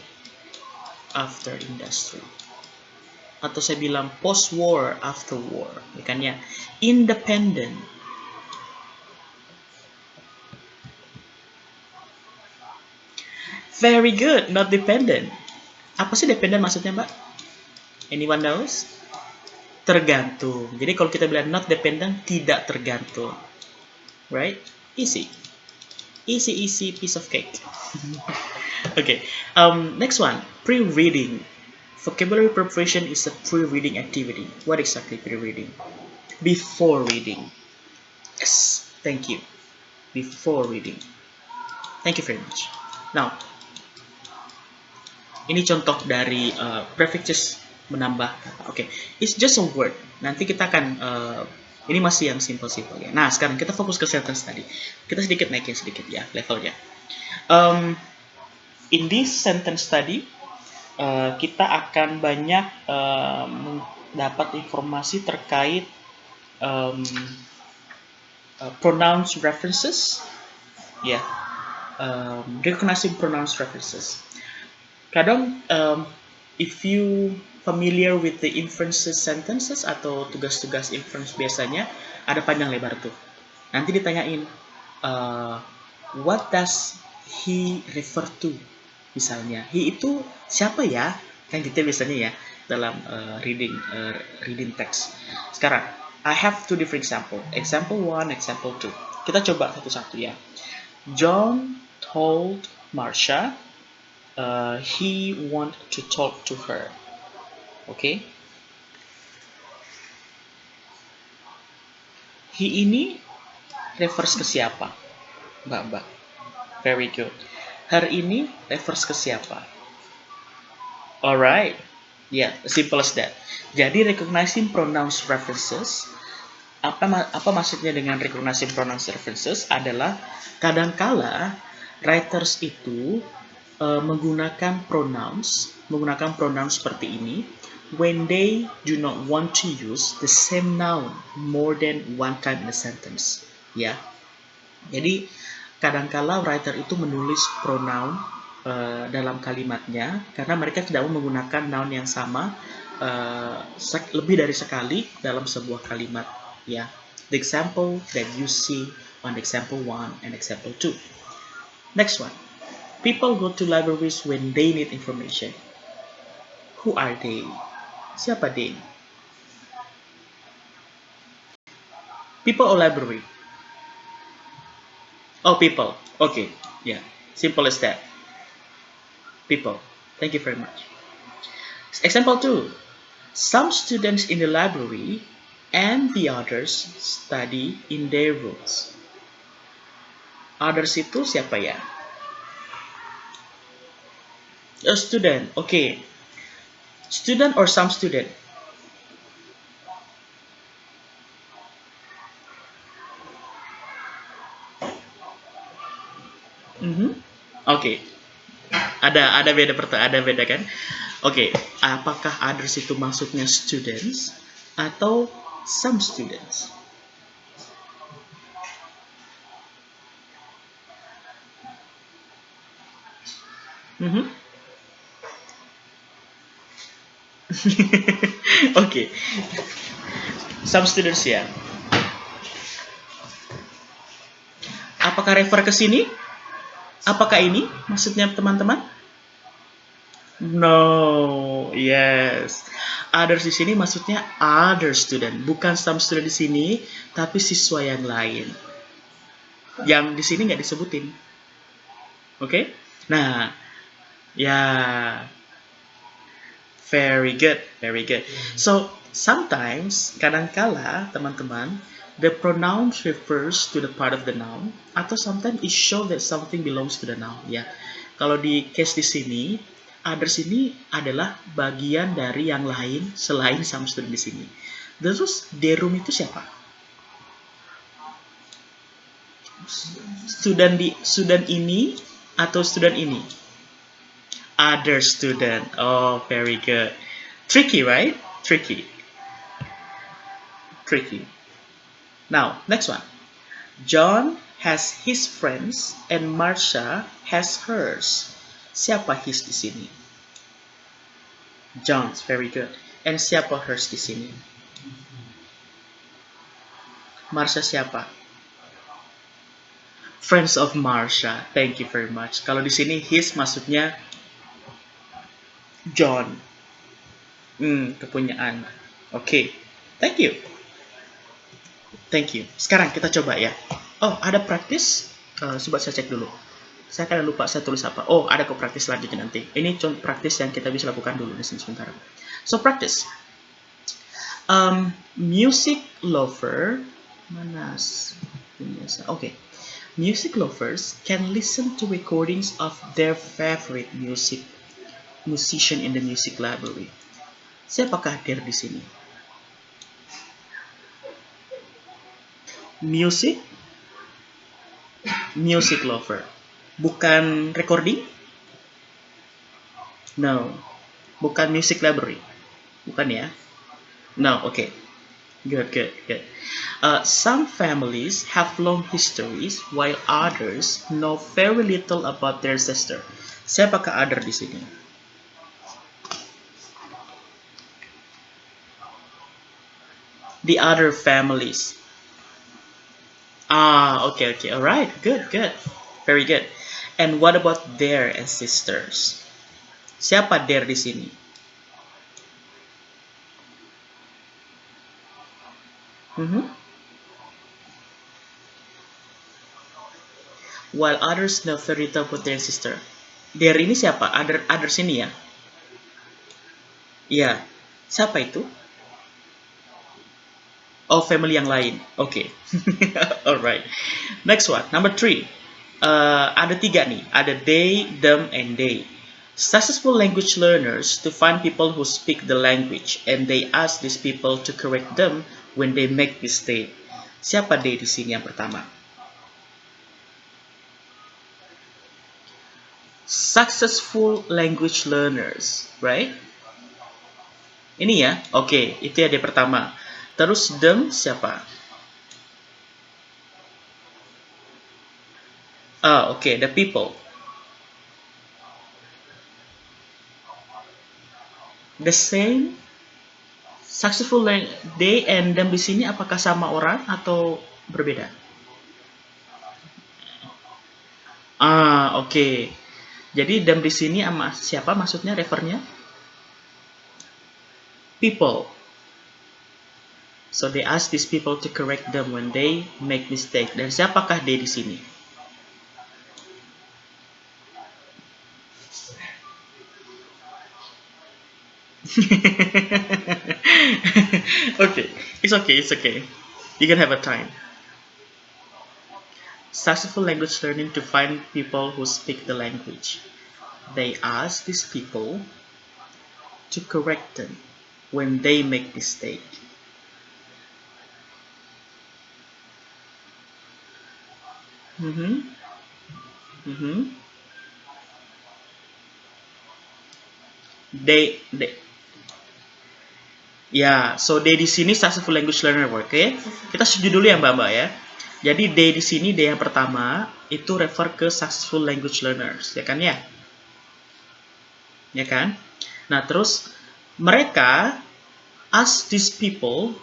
After industry. Atau saya bilang post-war, after war. Ya kan ya? Independent. Very good, not dependent. Apa sih dependent maksudnya, Mbak? Anyone knows? Tergantung. Jadi kalau kita bilang not dependent, tidak tergantung. Right? Easy. Easy piece of cake. Okay, next one, pre-reading. Vocabulary preparation is a pre-reading activity. What exactly pre-reading? Before reading. Yes, thank you. Before reading. Thank you very much. Now, ini contoh dari prefixes menambah kata. Okay, it's just a word. Nanti kita akan ini masih yang simple-simple ya. Nah, sekarang kita fokus ke sentence tadi. Kita sedikit naikin sedikit ya levelnya. In this sentence tadi, kita akan banyak mendapat informasi terkait pronouns references, ya, recognizing pronouns references. Kadang, if you familiar with the inferences sentences atau tugas-tugas inference biasanya ada panjang lebar tuh. Nanti ditanyain, uh, what does he refer to? Misalnya, he itu siapa ya? Kan gitu biasanya ya dalam reading text. Sekarang, I have two different example. Example one, example two. Kita coba satu-satu ya. John told Marsha he want to talk to her. Oke? Okay? He ini refers ke siapa? Mbak. Very good. Her ini refers ke siapa? Alright. Yeah, simple as that. Jadi recognizing pronouns references, apa maksudnya dengan recognizing pronouns references adalah kadangkala writers itu menggunakan pronouns seperti ini when they do not want to use the same noun more than one time in a sentence. Ya. Jadi kadangkala writer itu menulis pronoun dalam kalimatnya karena mereka tidak mau menggunakan noun yang sama lebih dari sekali dalam sebuah kalimat, ya. The example that you see on example 1 and example 2. Next one. People go to libraries when they need information. Who are they? Siapa they? People or library? Oh, people. Okay. Yeah. Simple as that. People. Thank you very much. Example 2. Some students in the library and the others study in their rooms. Others itu siapa ya? A student. Okay. Student or some student? Okay. Ada beda kan? Oke, apakah others itu maksudnya students atau some students? Oke, some students ya. Apakah refer ke sini? Apakah ini maksudnya teman-teman? No, yes. Others di sini maksudnya other student, bukan some student di sini, tapi siswa yang lain. Yang di sini nggak disebutin. Oke? Okay? Nah, ya, very good, very good. So, sometimes, kadangkala, teman-teman, the pronoun refers to the part of the noun, atau sometimes it shows that something belongs to the noun. Ya, kalau di case di sini, others ini adalah bagian dari yang lain selain some student di sini. Terus, the room itu siapa? Student ini atau student ini? Other student. Oh, very good. Tricky, right? Tricky. Now, next one. John has his friends and Marsha has hers. Siapa his di sini? John's, very good. And siapa hers di sini? Marsha siapa? Friends of Marsha. Thank you very much. Kalau di sini his maksudnya John. Kepunyaan. Oke. Thank you. Sekarang kita coba ya. Oh, ada praktis. Coba saya cek dulu. Saya kadang lupa saya tulis apa. Oh, ada kok praktis selanjutnya nanti. Ini contoh praktis yang kita bisa lakukan dulu di sini sebentar. So, practice. Music lover. Mana? Okay. Music lovers can listen to recordings of their favorite musician in the music library. Siapakah hadir di sini? Music lover. Bukan recording? No. Bukan music library. Bukan ya? No, okay. Good. Some families have long histories while others know very little about their sister. Siapakah other di sini? The other families. Okay, okay. All right. Good, good. Very good. And what about their and sisters? Siapa their di sini? Mhm. While others know fairy tale about their sister. Their ini siapa? Others ini ya? Iya. Siapa itu? Oh, family yang lain. Oke. Alright. Next one. Number 3. Ada 3 nih. Ada they, them, and they. Successful language learners to find people who speak the language and they ask these people to correct them when they make mistake. Siapa they di sini yang pertama? Successful language learners, right? Ini ya. Oke, itu ya dia pertama. Terus them siapa? Oke, the people. The same. Successful they and them di sini apakah sama orang atau berbeda? Oke. Jadi them di sini sama siapa maksudnya refernya? People. So they ask these people to correct them when they make mistake. Dan siapakah they di sini? Okay, it's okay, it's okay. You can have a time. Successful language learning to find people who speak the language. They ask these people to correct them when they make mistake. Mm-hmm. Mm-hmm. They ya, so they di sini successful language learner, oke? Okay? Kita setuju dulu ya Mbak-mbak ya. Jadi they di sini they yang pertama itu refer ke successful language learners, ya kan ya? Ya kan? Nah, terus mereka ask these people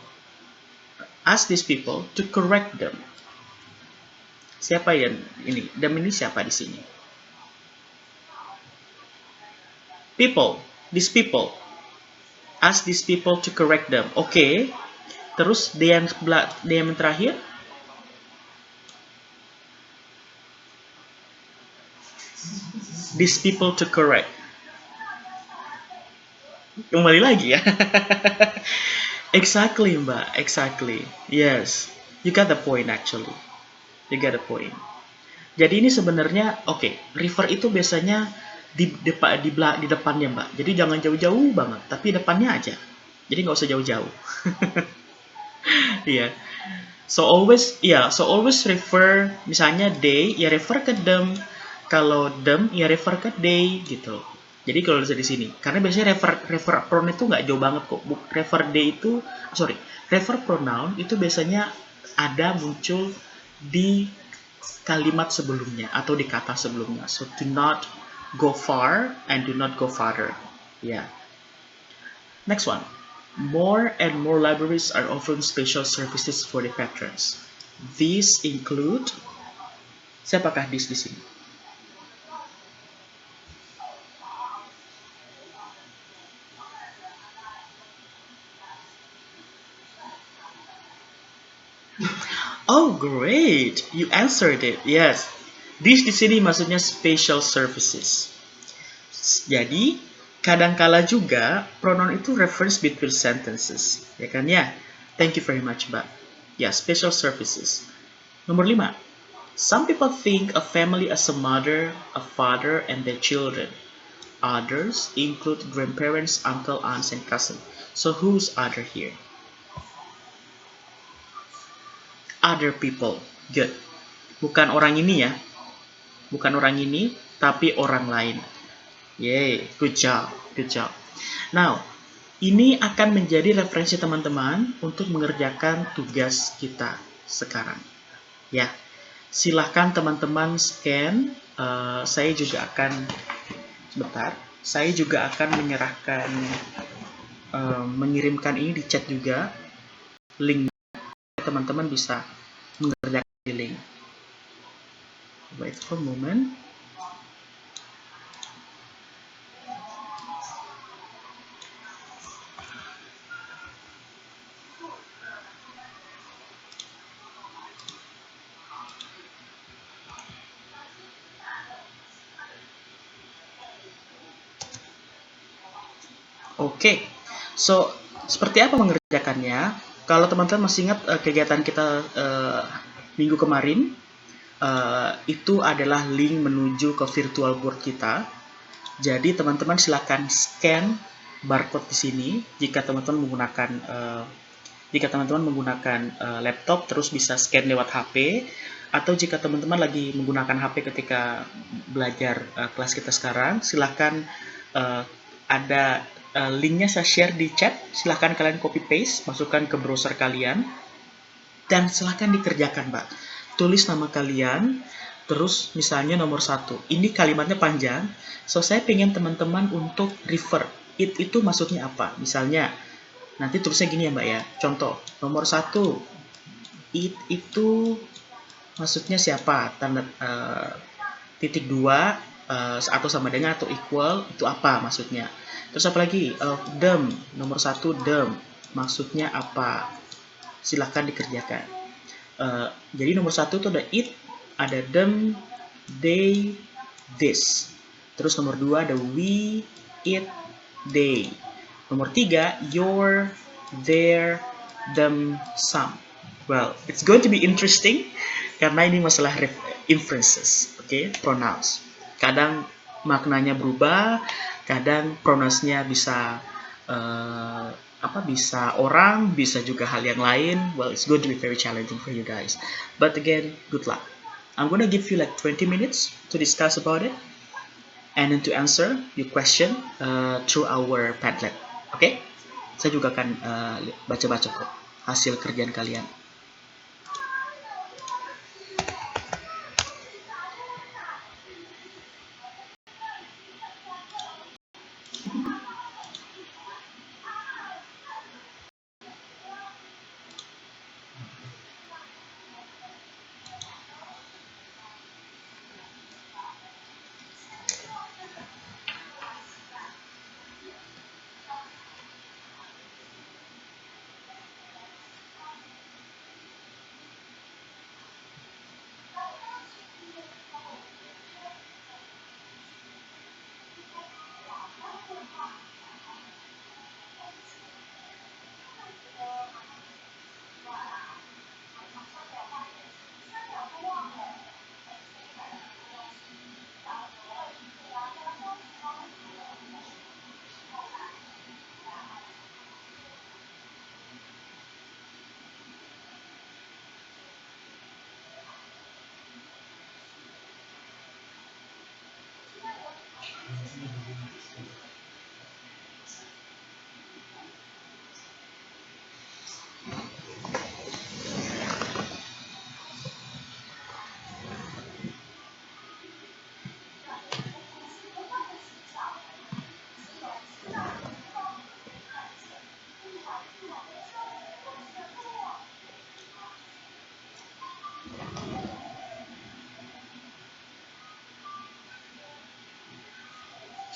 to correct them. Siapa yang ini? Them ini siapa di sini? People, these people. Ask these people to correct them. Oke. Okay. Terus dia yang terakhir these people to correct. Kembali lagi ya. Exactly, Mbak. Exactly. Yes. You got the point actually. You got the point. Jadi ini sebenarnya oke, okay, river itu biasanya di depannya, Mbak. Jadi jangan jauh-jauh banget, tapi depannya aja. Jadi nggak usah jauh-jauh. Iya. Yeah. So always refer misalnya they ya refer ke them. Kalau them ya refer ke they gitu. Jadi kalau di sini, karena biasanya refer pronoun itu nggak jauh banget kok. Refer pronoun itu biasanya ada muncul di kalimat sebelumnya atau di kata sebelumnya. So do not go far and do not go farther. Yeah. Next one. More and more libraries are offering special services for the patrons. These include siapakah di sini? Oh, great! You answered it. Yes. This di sini maksudnya special services. Jadi, kadangkala juga pronoun itu reference between sentences. Ya kan ya? Thank you very much, Mbak. Ya, special services. Nomor 5. Some people think a family as a mother, a father, and their children. Others include grandparents, uncle, aunts, and cousins. So who's other here? Other people. Good. Bukan orang ini ya. Bukan orang ini, tapi orang lain. Yay, good job, good job. Now, ini akan menjadi referensi teman-teman untuk mengerjakan tugas kita sekarang. Ya, silahkan teman-teman scan. Saya juga akan sebentar. Saya juga akan menyerahkan, mengirimkan ini di chat juga. Link teman-teman bisa mengerjakan link. Wait for a moment. Oke, so seperti apa mengerjakannya? Kalau teman-teman masih ingat kegiatan kita minggu kemarin, itu adalah link menuju ke virtual board kita. Jadi teman-teman silakan scan barcode di sini jika teman-teman menggunakan laptop, terus bisa scan lewat HP, atau jika teman-teman lagi menggunakan HP ketika belajar kelas kita sekarang, silahkan ada linknya saya share di chat, silahkan kalian copy paste, masukkan ke browser kalian, dan silahkan dikerjakan, Mbak. Tulis nama kalian, terus misalnya nomor 1. Ini kalimatnya panjang, so saya pengen teman-teman untuk refer. Itu maksudnya apa? Misalnya, nanti tulisnya gini ya Mbak ya. Contoh, nomor 1, itu maksudnya siapa? Tanda titik 2 atau sama dengan atau equal, itu apa maksudnya? Terus apa lagi? Them, nomor 1 them, maksudnya apa? Silahkan dikerjakan. Jadi nomor 1 itu ada it, ada them, they, this. Terus nomor 2 ada we, it, they. Nomor 3, your, their, them, some. Well, it's going to be interesting karena ini masalah inferences, okay? Pronouns. Kadang maknanya berubah, kadang pronounsnya bisa bisa orang, bisa juga hal yang lain. Well, it's going to be very challenging for you guys. But again, good luck. I'm gonna give you like 20 minutes to discuss about it and then to answer your question through our Padlet. Okay? Saya juga akan baca-baca kok hasil kerjaan kalian.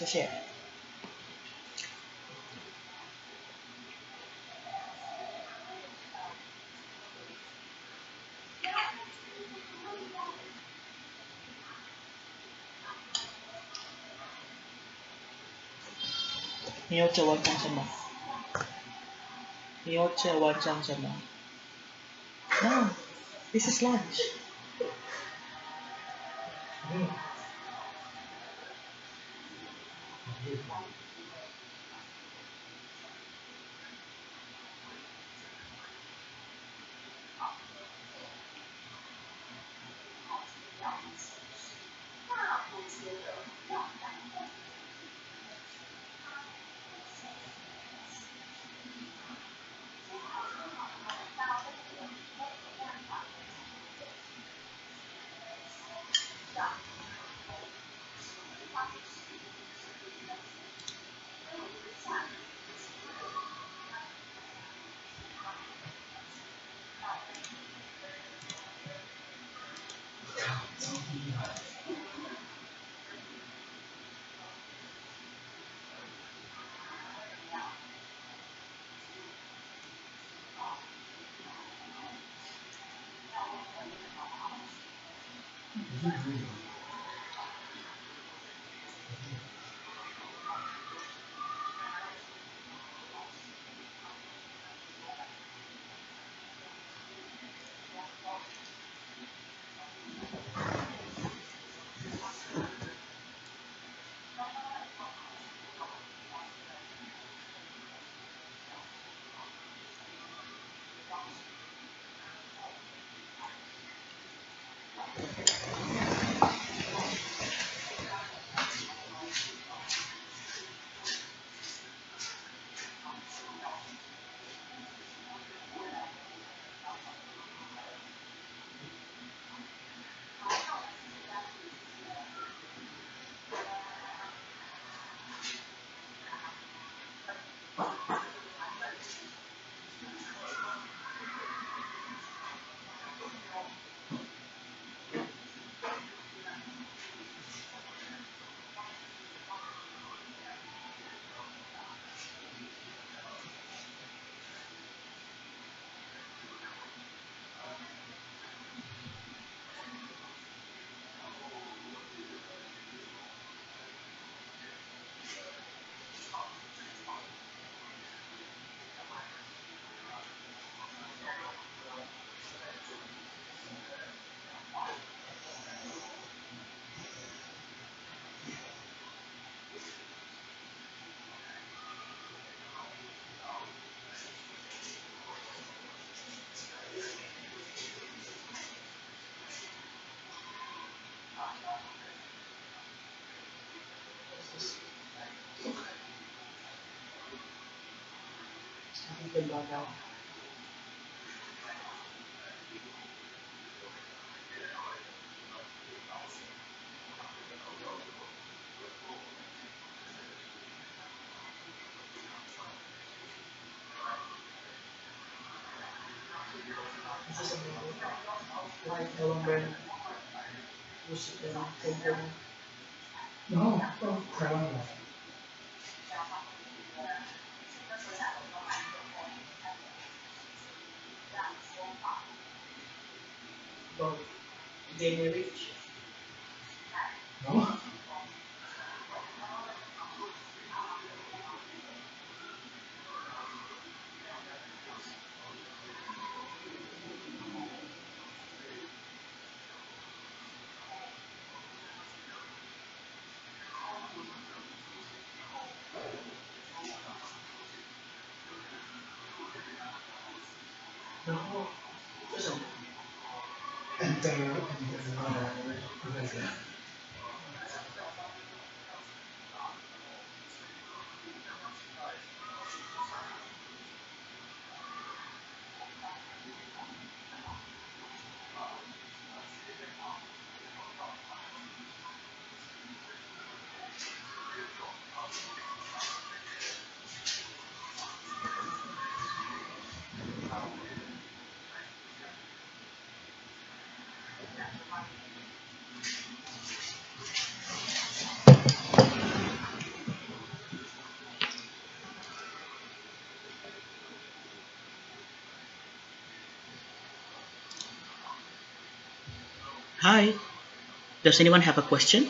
Saya share. Niocha wancang sama. Niocha wancang sama. No, this is lunch. Hi, does anyone have a question?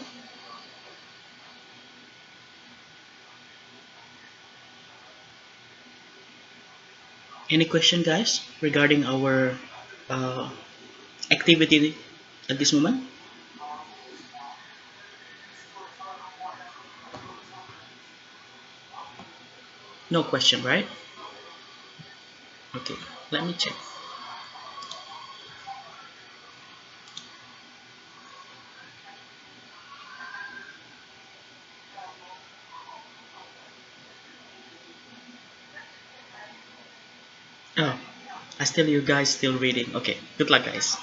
Any question, guys, regarding our uh, activity at this moment? No question, right? Okay, let me check. Oh, I still you guys still reading. Okay, good luck, guys.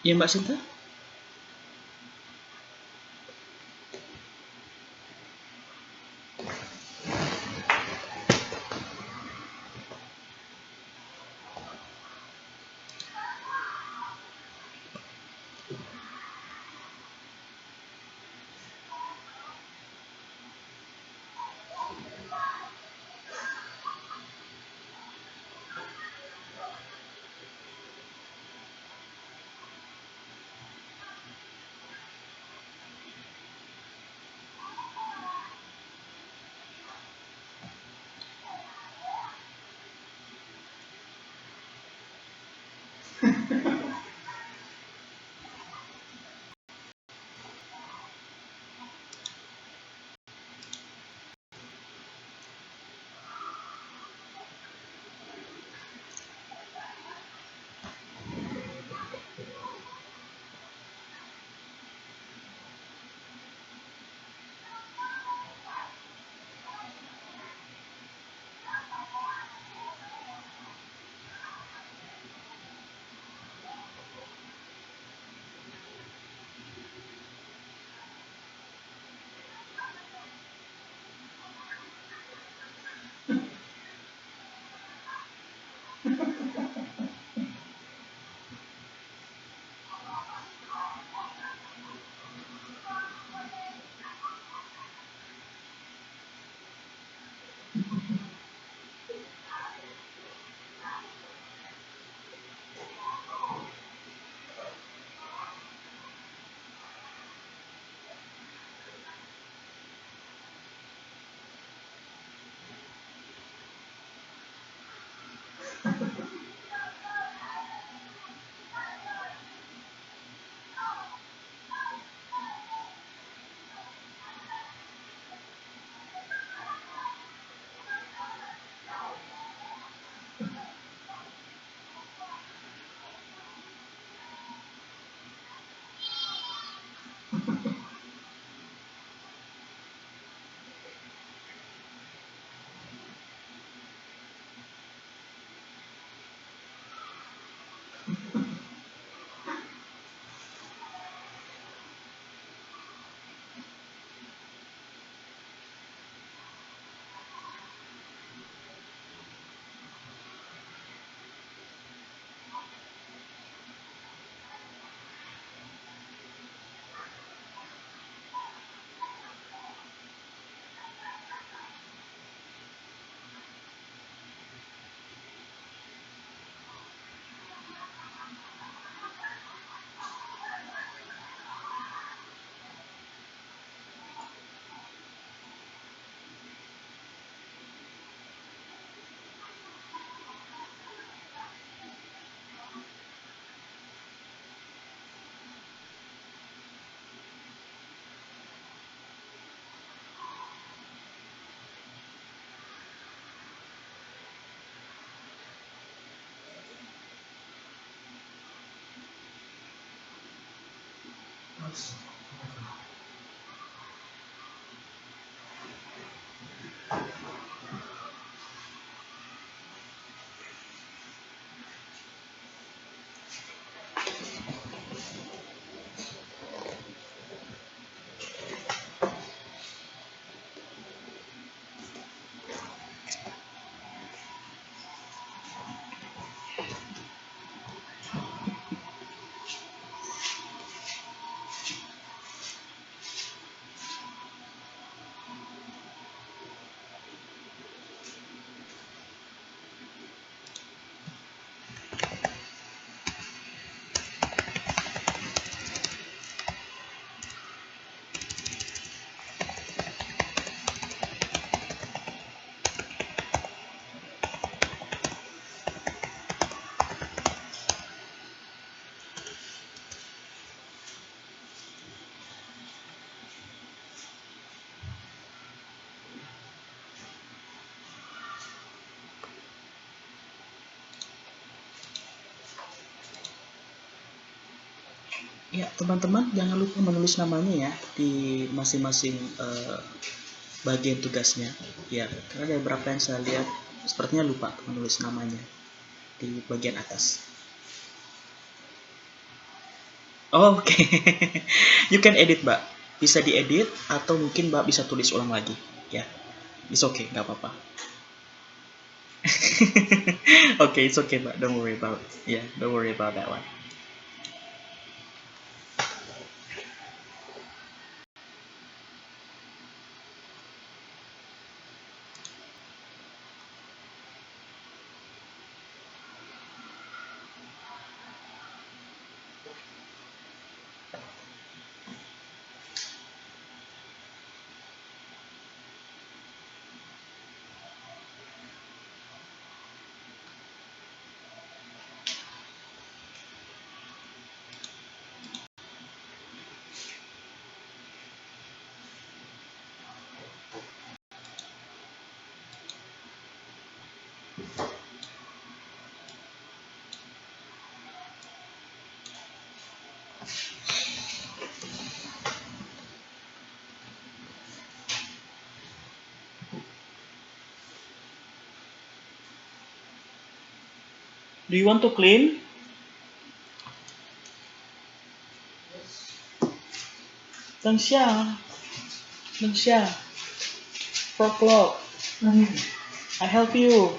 Ya Mbak Sinta? Ya, teman-teman jangan lupa menulis namanya ya di masing-masing bagian tugasnya. Ya, karena ada beberapa yang saya lihat sepertinya lupa menulis namanya di bagian atas. Oh, oke. You can edit, Mbak. Bisa diedit atau mungkin Mbak bisa tulis ulang lagi. Ya, it's okay, nggak apa-apa. Okay, it's okay, Mbak. Don't worry about don't worry about that one. Do you want to clean? Tengxia, Tengxia, 4 o'clock. I help you.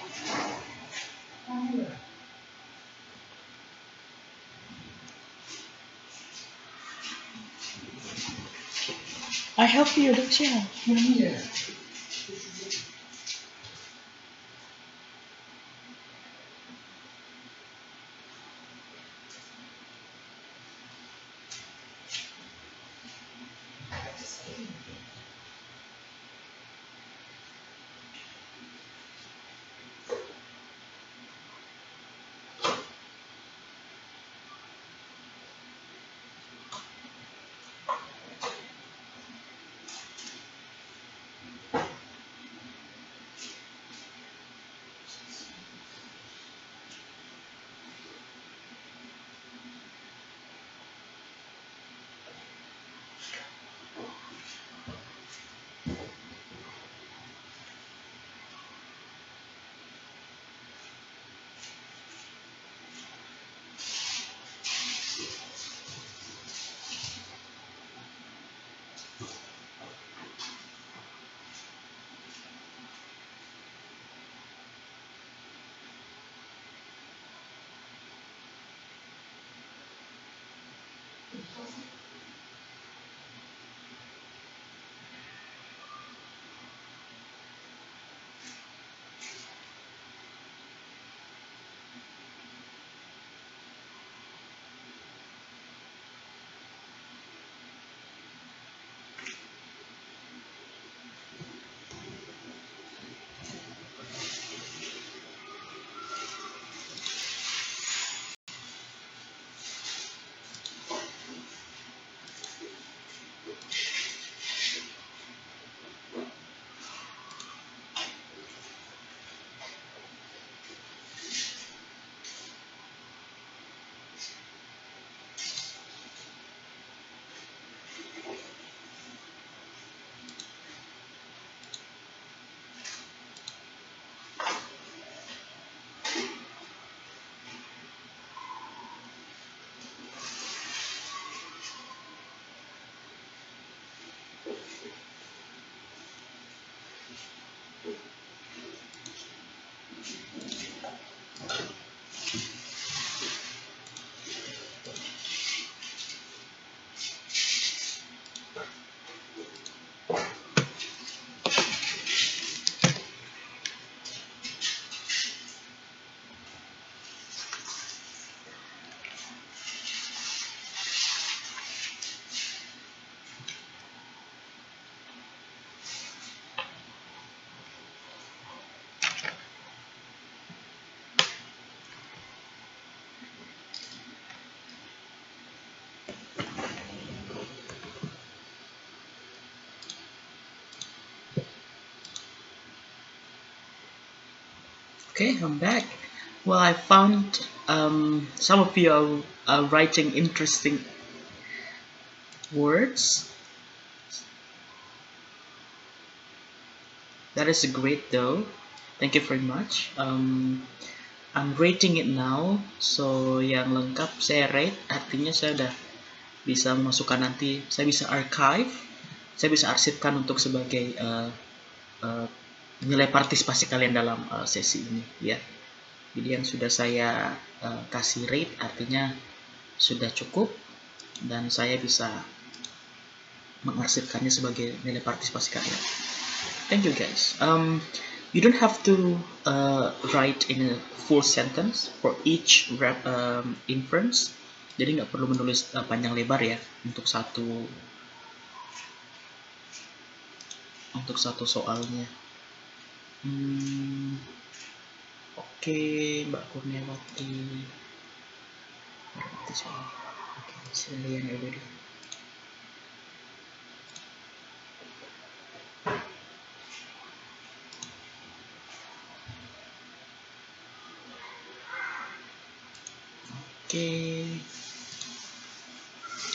I help you, Tengxia. Okay, I'm back. Well, I found some of you are writing interesting words. That is great, though. Thank you very much. I'm rating it now. So yang lengkap saya rate, artinya saya udah bisa memasukkan nanti. Saya bisa archive, saya bisa arsipkan untuk sebagai uh, nilai partisipasi kalian dalam sesi ini, ya. Jadi yang sudah saya kasih rate artinya sudah cukup dan saya bisa mengarsipkannya sebagai nilai partisipasi kalian. Thank you guys. You don't have to write in a full sentence for each inference. Jadi nggak perlu menulis panjang lebar ya untuk satu soalnya. Oke, Mbak Kurniawati. Oke, saya yang dulu. Okay,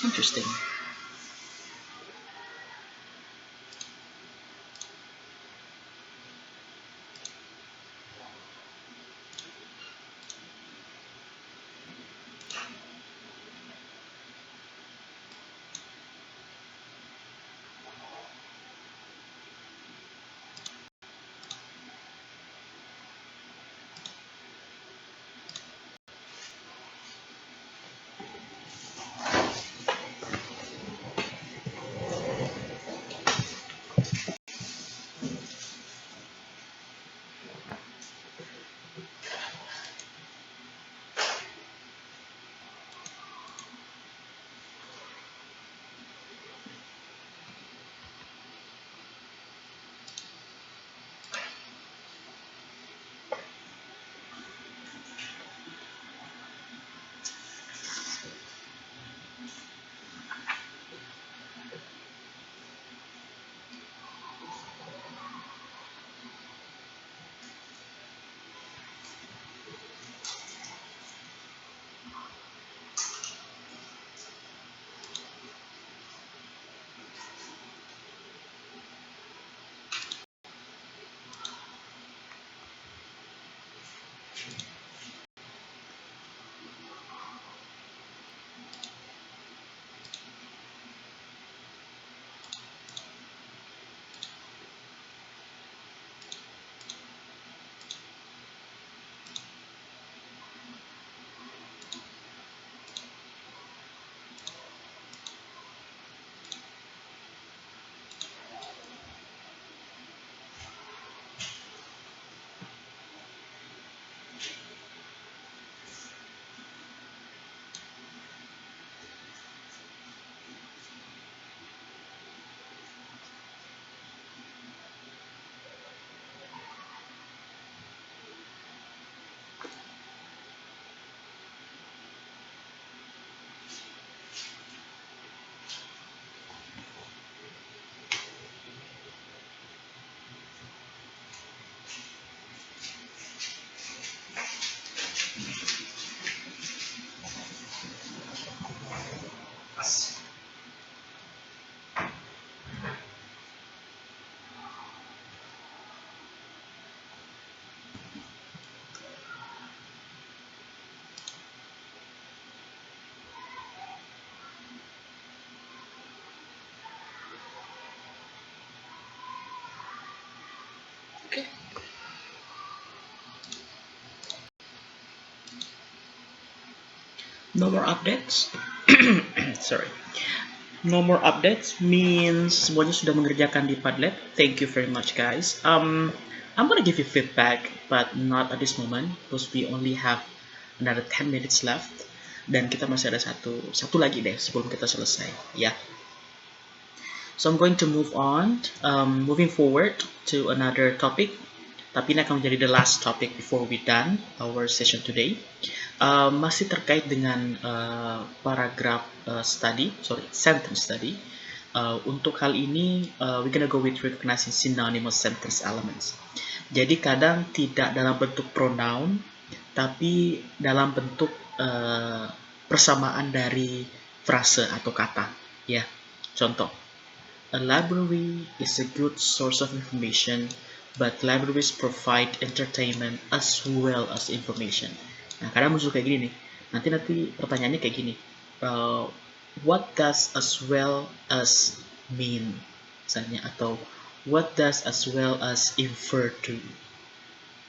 interesting. Okay. No more updates. Sorry. No more updates means semuanya sudah mengerjakan di Padlet. Thank you very much, guys. I'm gonna give you feedback, but not at this moment because we only have another 10 minutes left. Dan kita masih ada satu lagi deh sebelum kita selesai, ya. So I'm going to move on, moving forward to another topic. Tapi ini akan menjadi the last topic before we done our session today. Masih terkait dengan paragraph sentence study. Untuk hal ini, we're gonna go with recognizing synonymous sentence elements. Jadi kadang tidak dalam bentuk pronoun, tapi dalam bentuk persamaan dari frase atau kata. Ya, contoh. A library is a good source of information, but libraries provide entertainment as well as information. Nah, kadang muncul kayak gini nih. Nanti pertanyaannya kayak gini. What does as well as mean? Misalnya, atau what does as well as infer to?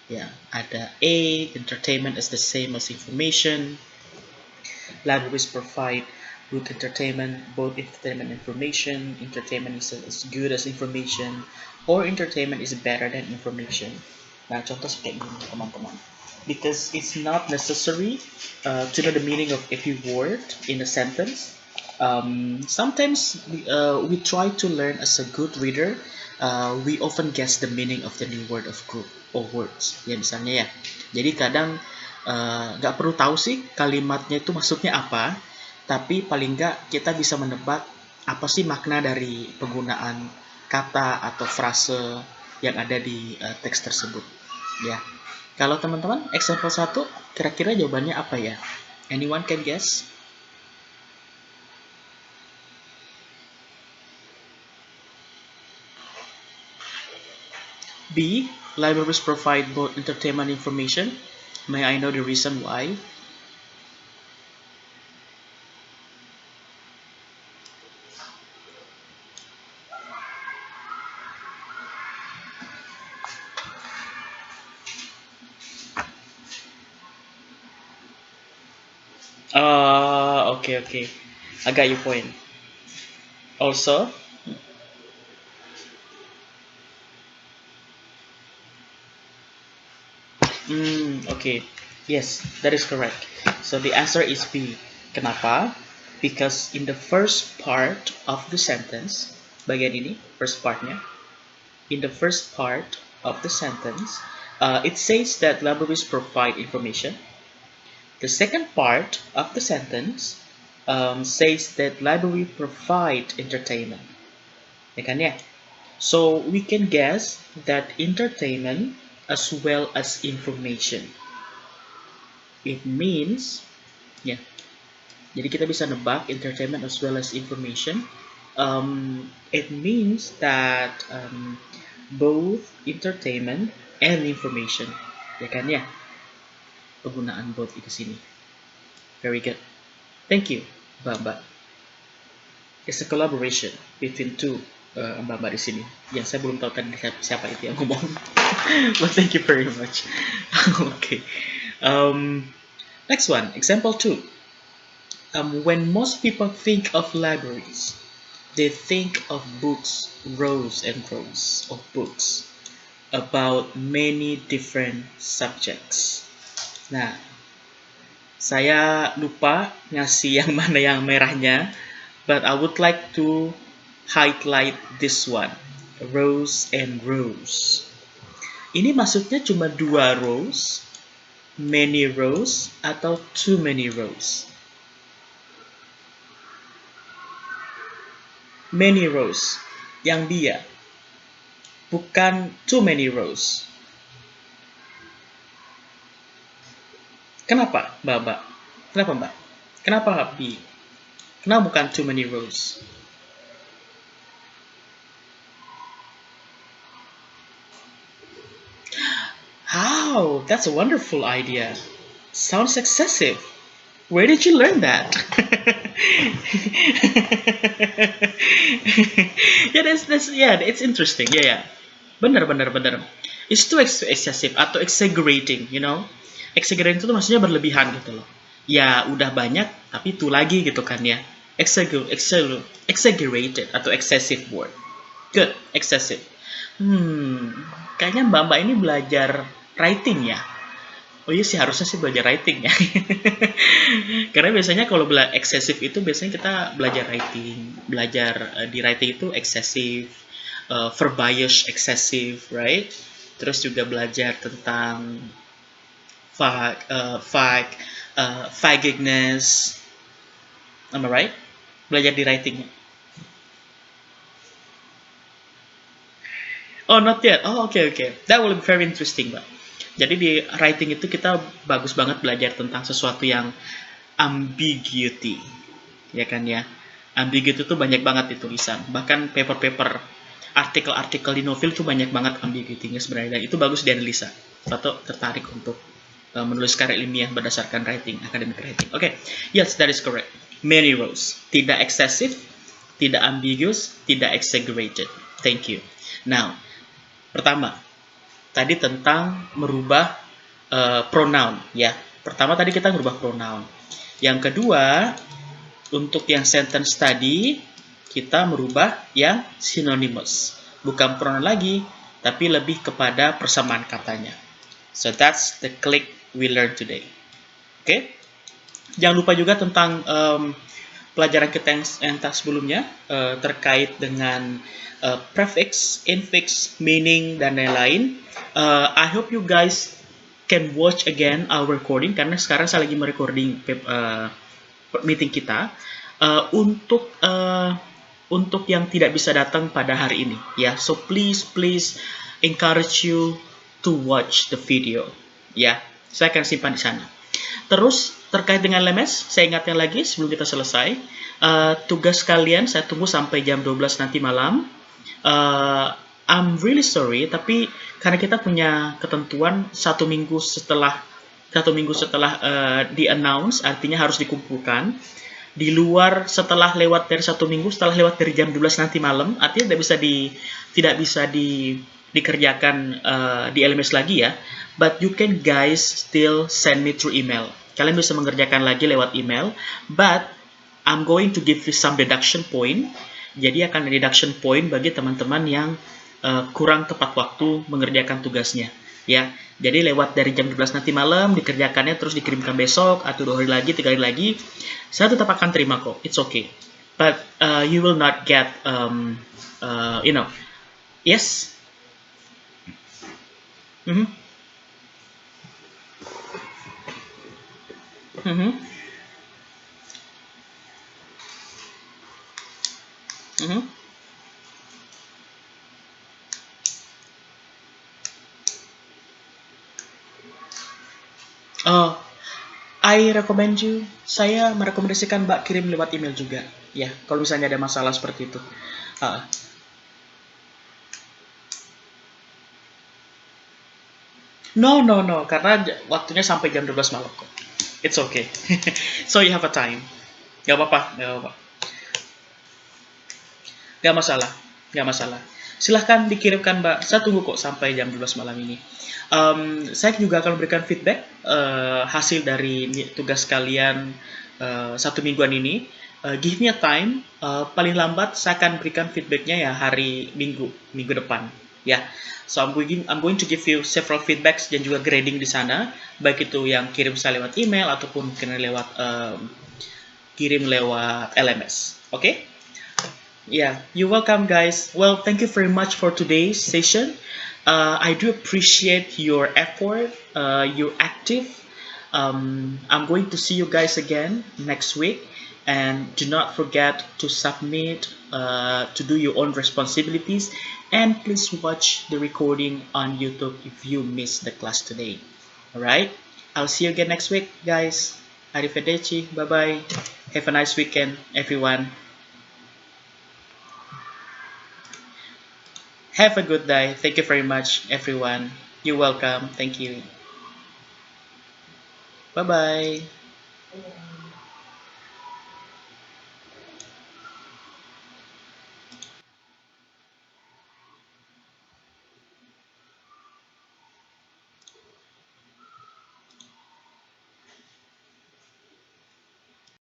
Ya, ada A, entertainment is the same as information. Libraries provide good entertainment, both entertainment and information. Entertainment is as good as information, or entertainment is better than information. Nah, contoh seperti ini, teman-teman. Because it's not necessary to know the meaning of every word in a sentence. Sometimes we try to learn as a good reader. We often guess the meaning of the new word of group or words. Ya, misalnya ya. Jadi kadang nggak perlu tahu sih kalimatnya itu maksudnya apa, tapi paling nggak kita bisa menebak apa sih makna dari penggunaan kata atau frase yang ada di teks tersebut. Ya, kalau teman-teman example 1, kira-kira jawabannya apa ya? Anyone can guess? B. Libraries provide both entertainment and information. May I know the reason why? Okay. I got your point. Also, okay. Yes, that is correct. So the answer is B. Kenapa? Because in the first part of the sentence, bagian ini, first partnya, in the first part of the sentence, it says that libraries provide information. The second part of the sentence says that library provide entertainment. Ya kan ya? So we can guess that entertainment as well as information. It means, ya. Jadi kita bisa nebak entertainment as well as information. It means that both entertainment and information. Ya kan ya? Penggunaan both di sini. Very good. Thank you, Mbak. It's a collaboration between two Mbak di sini. Yang saya belum tahu tadi siapa itu yang ngomong. But thank you very much. Okay. Next one, example 2. When most people think of libraries, they think of books, rows and rows of books about many different subjects. Nah, saya lupa ngasih yang mana yang merahnya, but I would like to highlight this one, rows and rows. Ini maksudnya cuma 2 rows, many rows, atau too many rows? Many rows, yang dia, bukan too many rows. Kenapa, Mbak? Kenapa, Mbak? Kenapa B? Kenapa bukan too many rows? How? That's a wonderful idea. Sounds excessive. Where did you learn that? Yeah, it's interesting. Yeah. Benar. It's too excessive atau exaggerating, you know. Exaggerating itu maksudnya berlebihan gitu loh. Ya udah banyak tapi itu lagi gitu kan ya. Exaggerated atau excessive word. Good, excessive. Kayaknya mbak-mbak ini belajar writing ya. Oh iya sih, harusnya sih belajar writing ya. Karena biasanya kalau excessive itu biasanya kita belajar writing. Belajar di writing itu excessive, verbiage excessive, right? Terus juga belajar tentang vagueness. Am I right? Belajar di writing. Oh, not yet. Oh, okay. That will be very interesting, Mbak. Jadi di writing itu kita bagus banget belajar tentang sesuatu yang ambiguity, ya kan ya. Ambiguity itu banyak banget di tulisan. Bahkan paper-paper, artikel-artikel di novel itu banyak banget ambiguity-nya sebenarnya. Dan itu bagus dianalisa. Atau tertarik untuk menulis karya ilmiah berdasarkan writing, academic writing. Okay, yes, that is correct. Many rows. Tidak excessive, tidak ambiguous, tidak exaggerated. Thank you. Now, pertama, tadi tentang merubah pronoun ya. Pertama tadi kita merubah pronoun. Yang kedua, untuk yang sentence tadi kita merubah yang synonymous. Bukan pronoun lagi, tapi lebih kepada persamaan katanya. So that's the click we learned today. Oke? Okay? Jangan lupa juga tentang pelajaran kita yang sebelumnya terkait dengan prefix, infix, meaning, dan lain-lain. I hope you guys can watch again our recording karena sekarang saya lagi merecording meeting kita untuk yang tidak bisa datang pada hari ini ya. So please encourage you to watch the video ya. Saya akan simpan di sana. Terus terkait dengan LMS, saya ingatkan lagi sebelum kita selesai, tugas kalian saya tunggu sampai jam 12 nanti malam. I'm really sorry, tapi karena kita punya ketentuan satu minggu setelah di-announce, artinya harus dikumpulkan. Di luar setelah lewat dari satu minggu, setelah lewat dari jam 12 nanti malam, artinya tidak bisa dikerjakan di LMS lagi ya. But you can guys still send me through email. Kalian bisa mengerjakan lagi lewat email, but I'm going to give you some deduction point. Jadi akan ada deduction point bagi teman-teman yang kurang tepat waktu mengerjakan tugasnya. Ya, jadi lewat dari jam 12 nanti malam dikerjakannya terus dikirimkan besok atau 2 hari lagi, 3 hari lagi, saya tetap akan terima kok. It's okay. But you will not get, yes. I recommend you, saya merekomendasikan Mbak kirim lewat email juga. Ya, kalau misalnya ada masalah seperti itu. No, karena waktunya sampai jam 12 malam kok. It's okay. So you have a time. Gak apa-apa. Gak masalah. Silahkan dikirimkan Mbak. Saya tunggu kok sampai jam 12 malam ini. Saya juga akan memberikan feedback hasil dari tugas kalian satu mingguan ini. Give me a time. Paling lambat saya akan berikan feedbacknya ya hari minggu depan. Ya, so I'm going to give you several feedbacks dan juga grading di sana, baik itu yang kirim saya lewat email ataupun kirim lewat LMS. Okay? Yeah, you're welcome, guys. Well, thank you very much for today's session. I do appreciate your effort, your active. I'm going to see you guys again next week. And do not forget to submit, to do your own responsibilities. And please watch the recording on YouTube if you missed the class today. Alright? I'll see you again next week, guys. Arrivederci. Bye-bye. Have a nice weekend, everyone. Have a good day. Thank you very much, everyone. You're welcome. Thank you. Bye-bye.